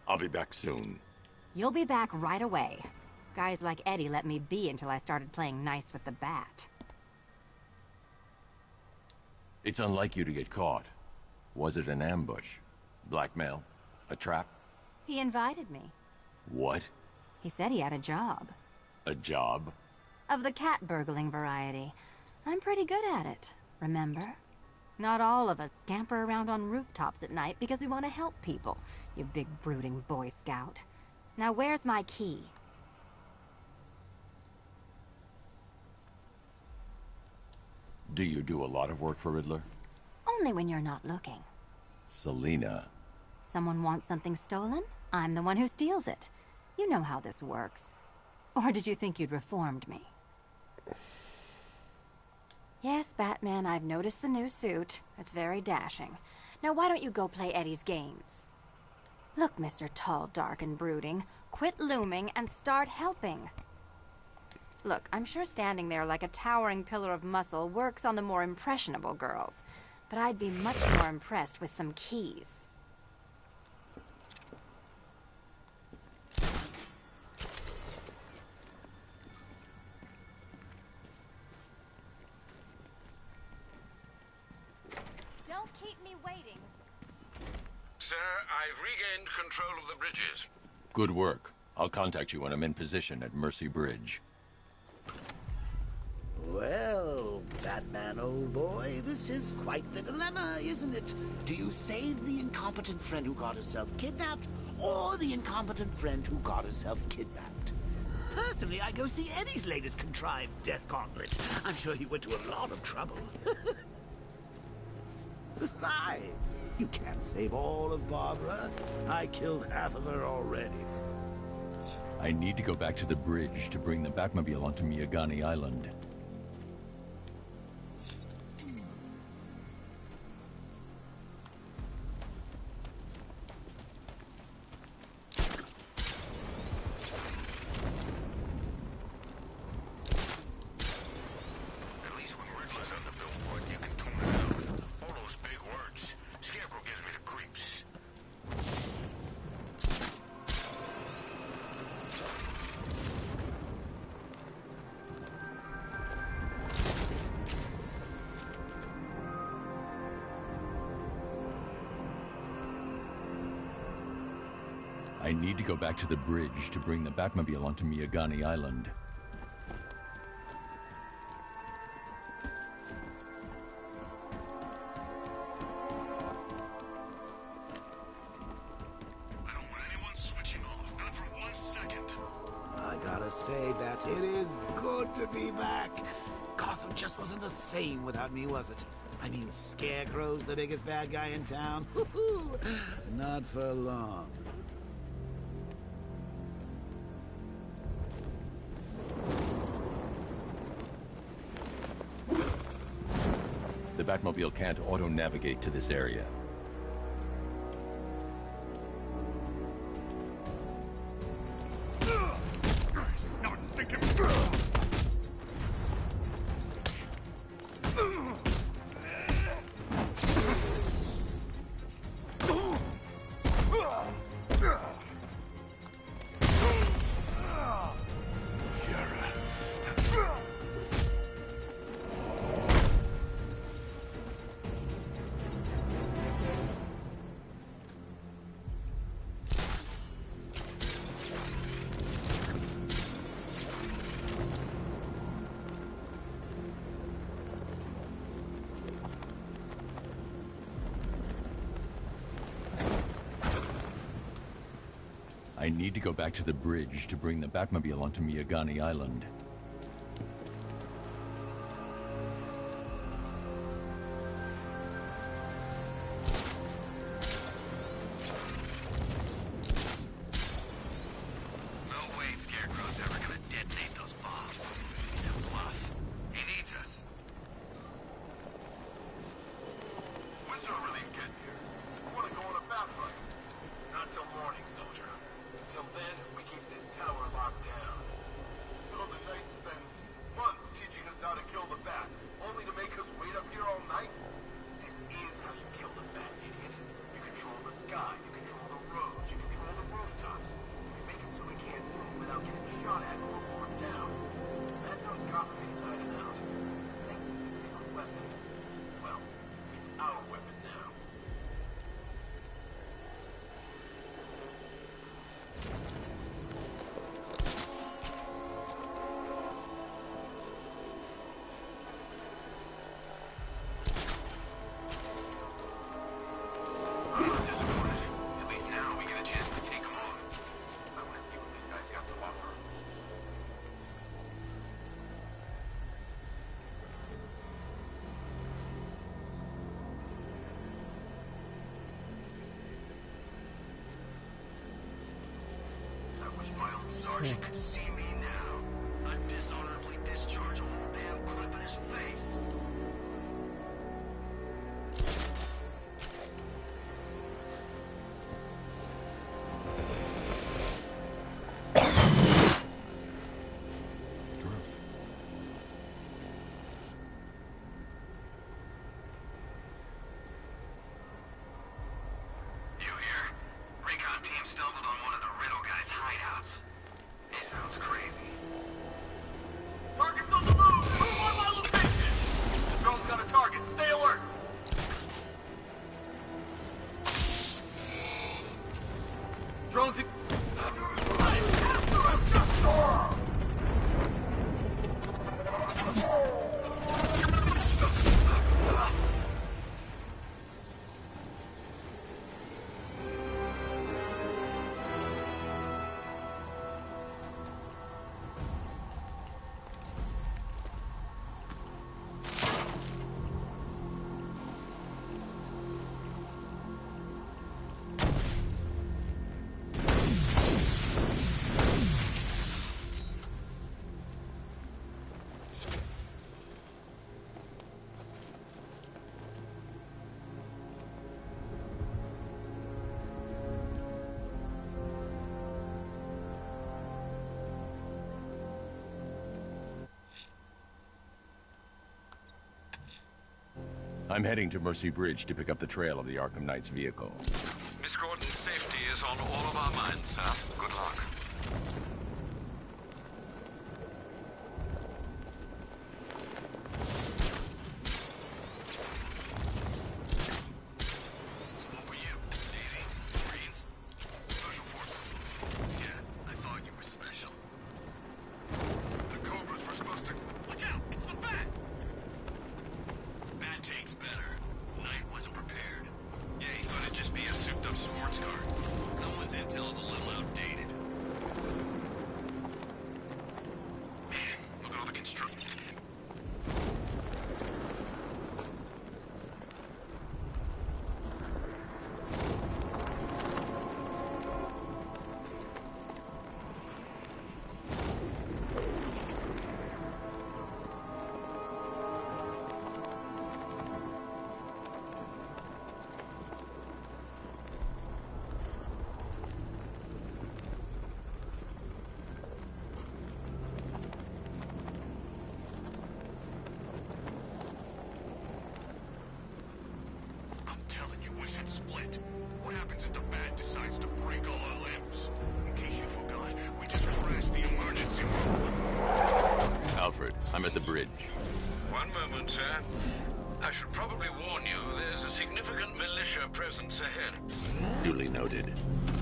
I'll be back soon. You'll be back right away. Guys like Eddie let me be until I started playing nice with the bat. It's unlike you to get caught. Was it an ambush? Blackmail? A trap? He invited me. What? He said he had a job. A job? Of the cat burgling variety. I'm pretty good at it, remember? Not all of us scamper around on rooftops at night because we want to help people, you big brooding Boy Scout. Now where's my key? Do you do a lot of work for Riddler? Only when you're not looking. Selina. Someone wants something stolen? I'm the one who steals it. You know how this works. Or did you think you'd reformed me? Yes, Batman, I've noticed the new suit. It's very dashing. Now why don't you go play Eddie's games? Look, Mr. Tall, Dark, and Brooding, quit looming and start helping. Look, I'm sure standing there like a towering pillar of muscle works on the more impressionable girls, but I'd be much more impressed with some keys. Don't keep me waiting. Sir, I've regained control of the bridges. Good work. I'll contact you when I'm in position at Mercy Bridge. Well, Batman, old boy, this is quite the dilemma, isn't it? Do you save the incompetent friend who got herself kidnapped, or the incompetent friend who got herself kidnapped? Personally, I go see Eddie's latest contrived death gauntlet. I'm sure he went to a lot of trouble. Besides, you can't save all of Barbara. I killed half of her already. I need to go back to the bridge to bring the Batmobile onto Miyagani Island. At least when Riddler's on the billboard, you can tune it out. All those big words. Scarecrow gives me the creeps. I need to go back to the bridge to bring the Batmobile onto Miyagani Island. I don't want anyone switching off, not for 1 second. I gotta say that it is good to be back. Gotham just wasn't the same without me, was it? I mean, Scarecrow's the biggest bad guy in town. Not for long. The Batmobile can't auto-navigate to this area. Not thinking. I need to go back to the bridge to bring the Batmobile onto Miyagani Island. No way Scarecrow's ever gonna detonate those bombs. He's a bluff. He needs us. When's our relief get here? I wanna go on a bat run. Not till morning, soldier. Till then, we keep this tower locked down. So the Knight spends months teaching us how to kill the bat, only to make us wait up here all night? This is how you kill the bat, idiot. You control the sky, you control the roads, you control the rooftops. You make it so we can't move without getting shot at or worn down. That knows Gotham inside and out. Thinks it's a secret weapon. Well, it's our weapon now. Disappointed. At least now we get a chance to take them on. I want to see what this guy's got to offer. I wish my old sergeant could see me now. I'd dishonorably discharge a whole damn clip in his face. You hear? Recon team stumbled on one of the Riddle guys' hideouts. He sounds crazy. Target's on the move! Move on my location! The drone's got a target. Stay alert! Drone's... I'm heading to Mercy Bridge to pick up the trail of the Arkham Knight's vehicle. Miss Gordon's safety is on all of our minds, sir. Good luck. What were you? Navy? Marines? Special forces? get split? What happens if the Bat decides to break all our limbs? In case you forgot, we just trashed the emergency room. Alfred, I'm at the bridge. One moment, sir. I should probably warn you, there's a significant militia presence ahead. Duly noted.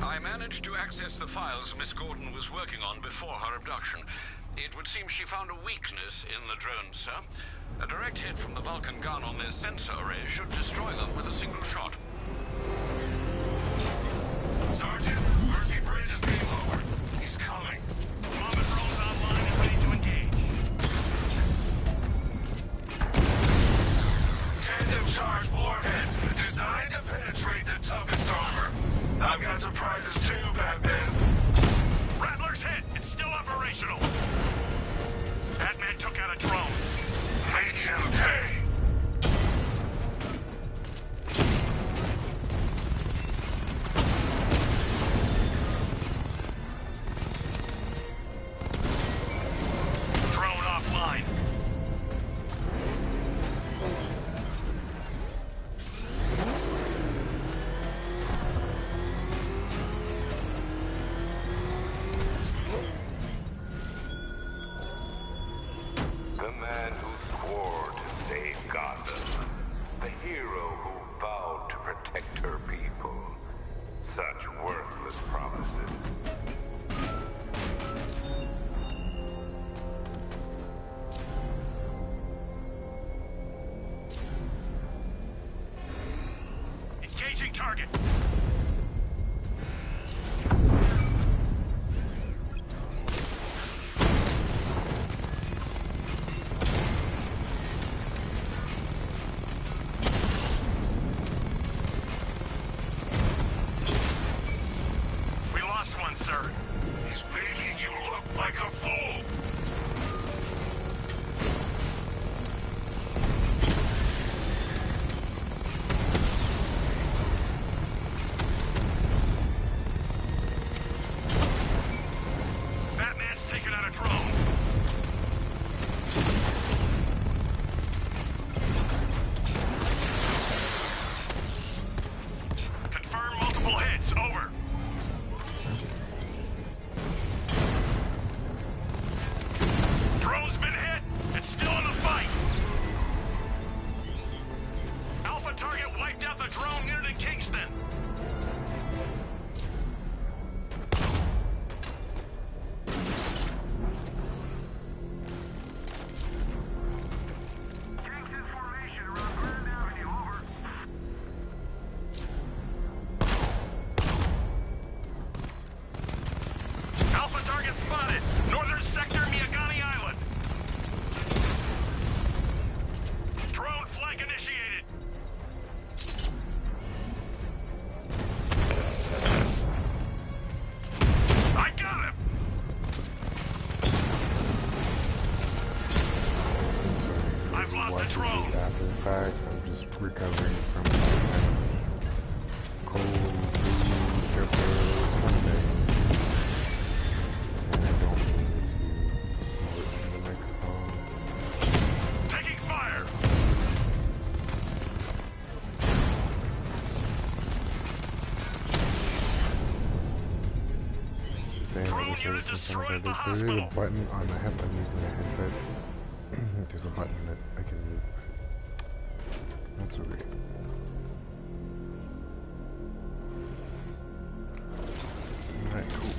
I managed to access the files Miss Gordon was working on before her abduction. It would seem she found a weakness in the drones, sir. A direct hit from the Vulcan gun on their sensor array should destroy them with a single shot. Sergeant, Mercy Bridge is being lowered. He's coming. Common drones online and ready to engage. Tandem charge warhead, designed to penetrate the toughest armor. I've got surprises too, Batman. Rattler's hit. It's still operational. Batman took out a drone. Make him pay. Drone offline. The man who swore to save Gotham. The hero who vowed to protect her people. Such worthless promises. Engaging target. We lost one, sir. He's making you look like a fool. Batman's taken out a drone. Confirm multiple hits. Over. Drone's been hit. It's still in the fight. Alpha target wiped out the drone unit in Kingston. Kingston formation around Grand Avenue. Over. Alpha target spotted. Northern sector, Miyagani Island. Drone flank initiated. I got him. I've lost the Watching drone. this after the fact, I'm just recovering from cold, food, sugar, something. And I don't mean to snort in the microphone. Taking fire. Saying that this is something like this. There is a button on the head. I'm using the headset. There's a button that I can move. That's so great. Alright, cool.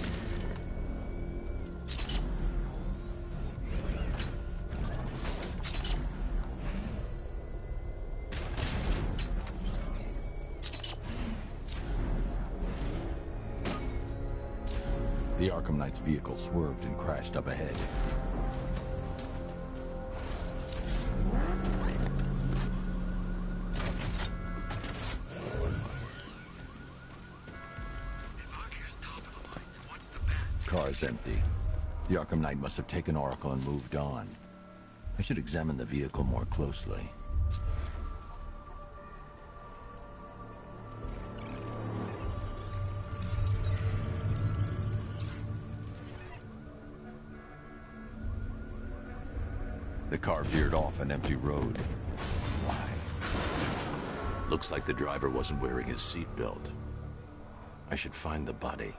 The Arkham Knight's vehicle swerved and crashed up ahead. Car's empty. The Arkham Knight must have taken Oracle and moved on. I should examine the vehicle more closely. The car veered off an empty road. Why? Looks like the driver wasn't wearing his seatbelt. I should find the body.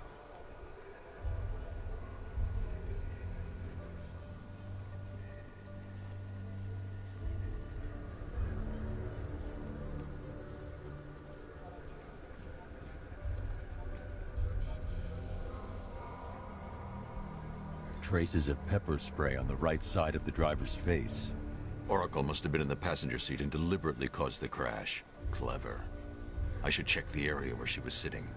Traces of pepper spray on the right side of the driver's face. Oracle must have been in the passenger seat and deliberately caused the crash. Clever. I should check the area where she was sitting.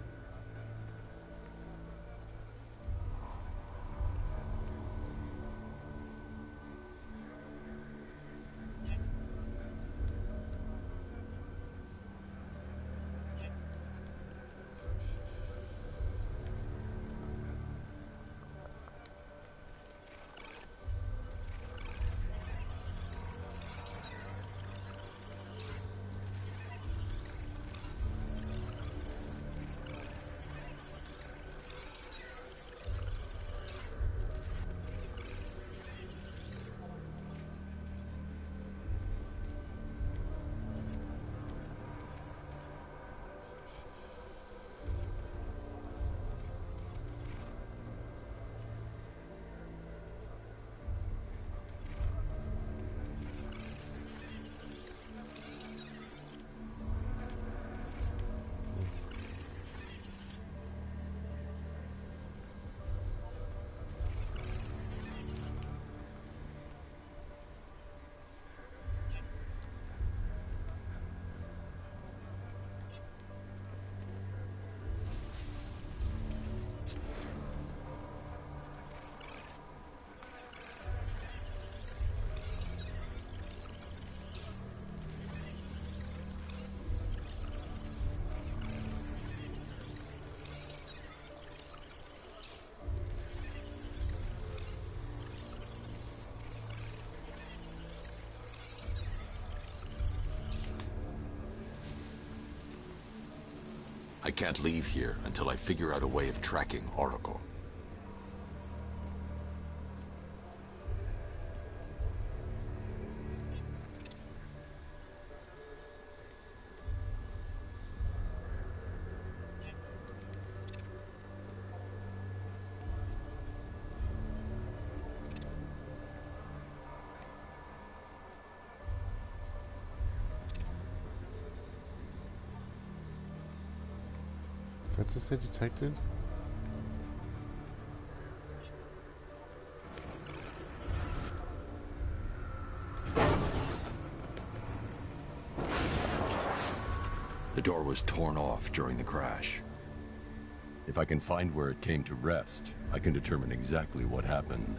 I can't leave here until I figure out a way of tracking Oracle. That just say detected? The door was torn off during the crash. If I can find where it came to rest, I can determine exactly what happened.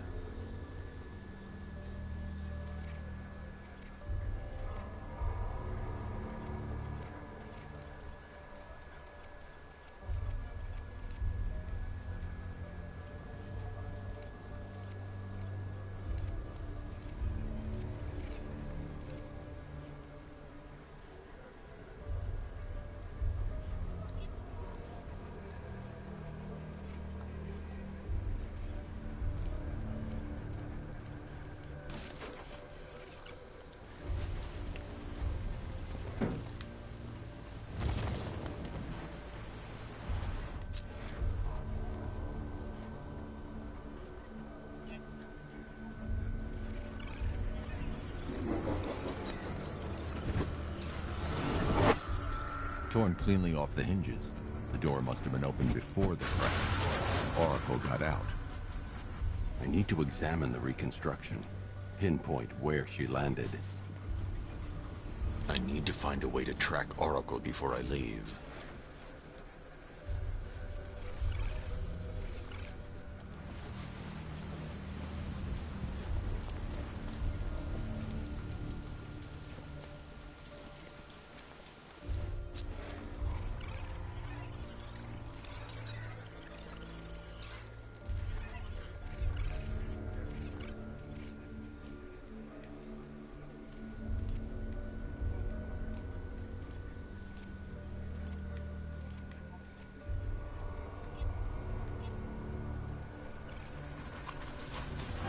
Torn cleanly off the hinges. The door must have been opened before the crash. Oracle got out. I need to examine the reconstruction. Pinpoint where she landed. I need to find a way to track Oracle before I leave.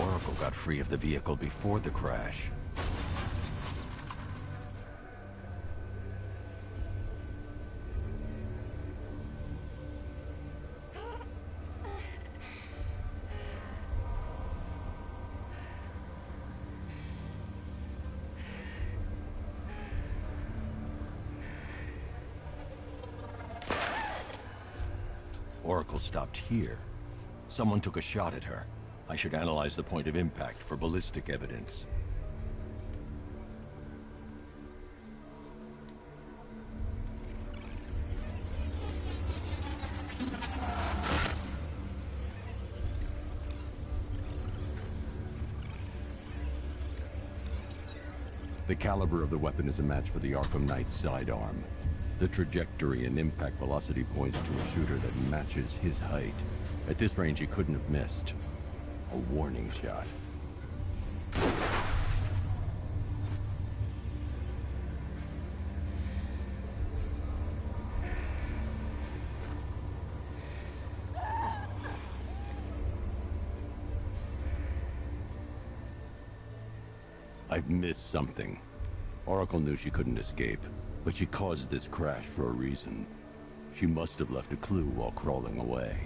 Oracle got free of the vehicle before the crash. Oracle stopped here. Someone took a shot at her. I should analyze the point of impact for ballistic evidence. The caliber of the weapon is a match for the Arkham Knight sidearm. The trajectory and impact velocity points to a shooter that matches his height. At this range, he couldn't have missed. A warning shot. I've missed something. Oracle knew she couldn't escape, but she caused this crash for a reason. She must have left a clue while crawling away.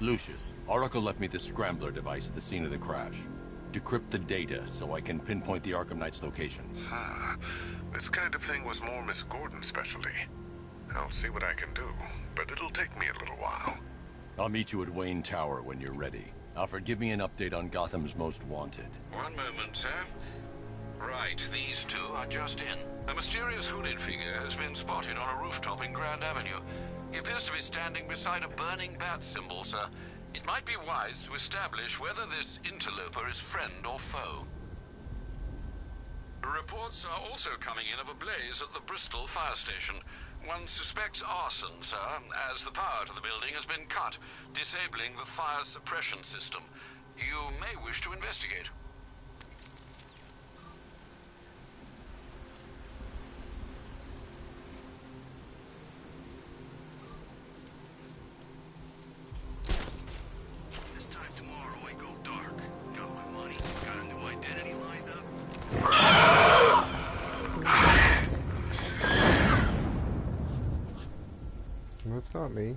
Lucius, Oracle left me the scrambler device at the scene of the crash. Decrypt the data so I can pinpoint the Arkham Knight's location. This kind of thing was more Miss Gordon's specialty. I'll see what I can do, but it'll take me a little while. I'll meet you at Wayne Tower when you're ready. Alfred, give me an update on Gotham's Most Wanted. One moment, sir. Right, these two are just in. A mysterious hooded figure has been spotted on a rooftop in Grand Avenue. He appears to be standing beside a burning bat symbol, sir. It might be wise to establish whether this interloper is friend or foe. Reports are also coming in of a blaze at the Bristol fire station. One suspects arson, sir, as the power to the building has been cut, disabling the fire suppression system. You may wish to investigate. That's not me.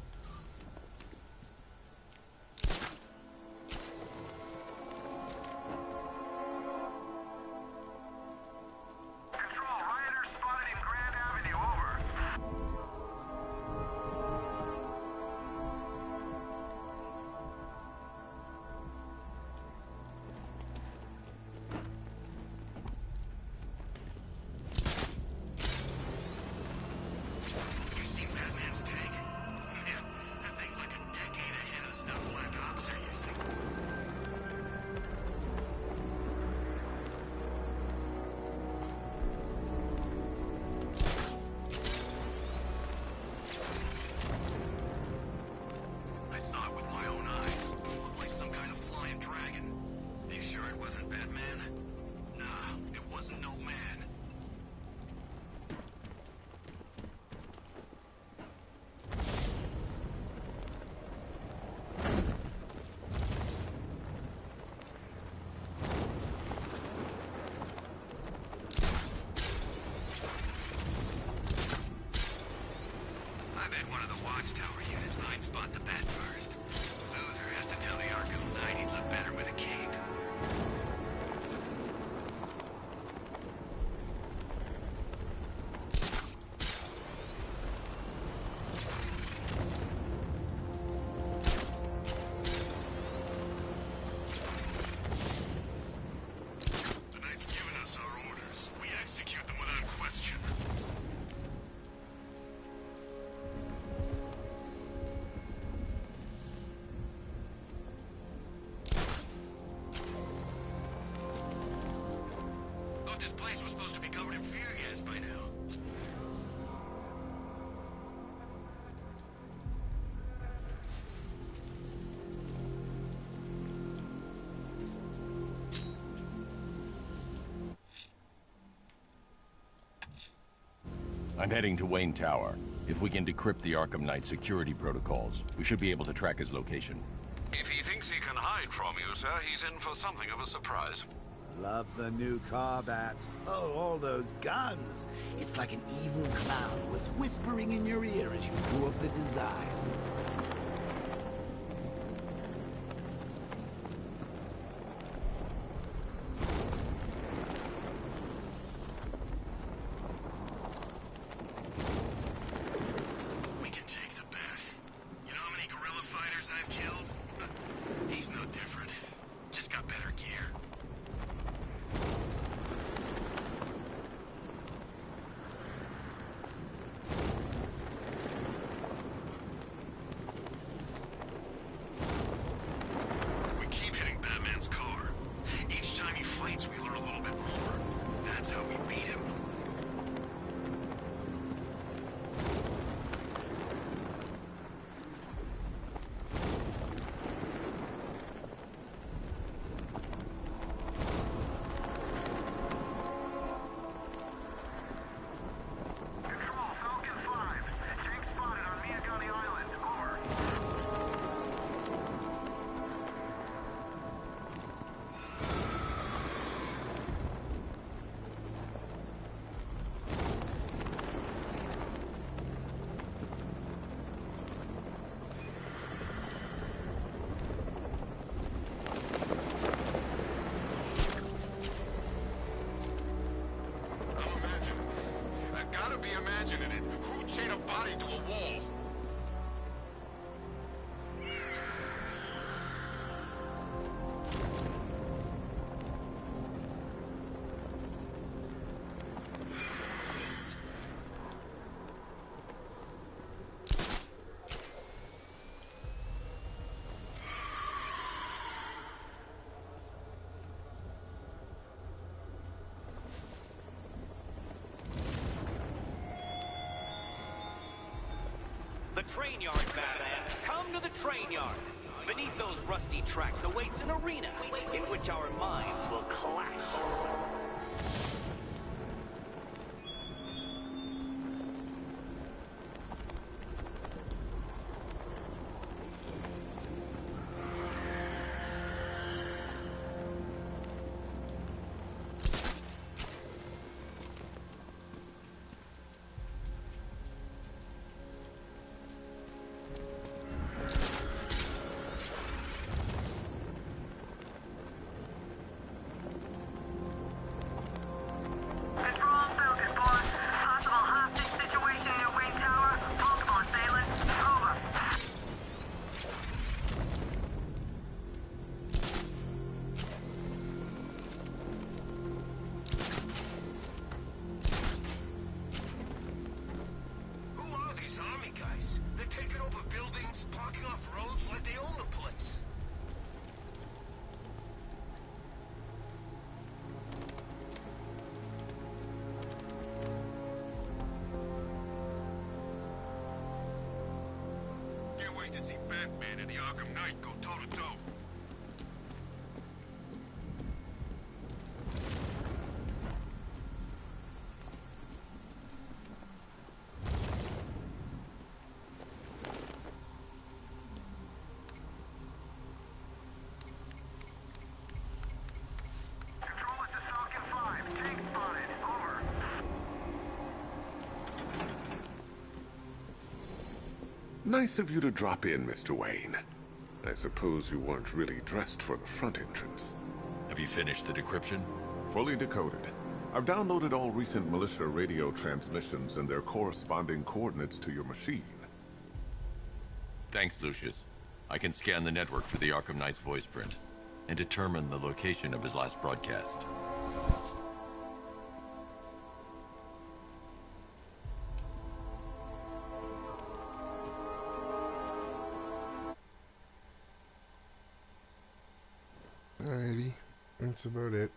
I'm heading to Wayne Tower. If we can decrypt the Arkham Knight security protocols, we should be able to track his location. If he thinks he can hide from you, sir, he's in for something of a surprise. Love the new car, Bats. Oh, all those guns. It's like an evil clown was whispering in your ear as you drew up the designs. We can take the bat. You know how many guerrilla fighters I've killed? He's no different. Just got better gear. We keep hitting Batman's car. Each time he fights, we learn a little bit more. That's how we beat him. Gotta be imagining it. Who'd chain a body to a wall? The train yard, Batman. Come to the train yard. Beneath those rusty tracks awaits an arena in which our minds will clash. To see Batman and the Arkham Knight go toe-to-toe. Nice of you to drop in, Mr. Wayne. I suppose you weren't really dressed for the front entrance. Have you finished the decryption? Fully decoded. I've downloaded all recent militia radio transmissions and their corresponding coordinates to your machine. Thanks, Lucius. I can scan the network for the Arkham Knight's voice print and determine the location of his last broadcast. Alrighty, that's about it.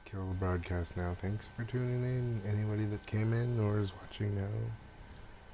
Kill the broadcast now. Thanks for tuning in. Anybody that came in or is watching now.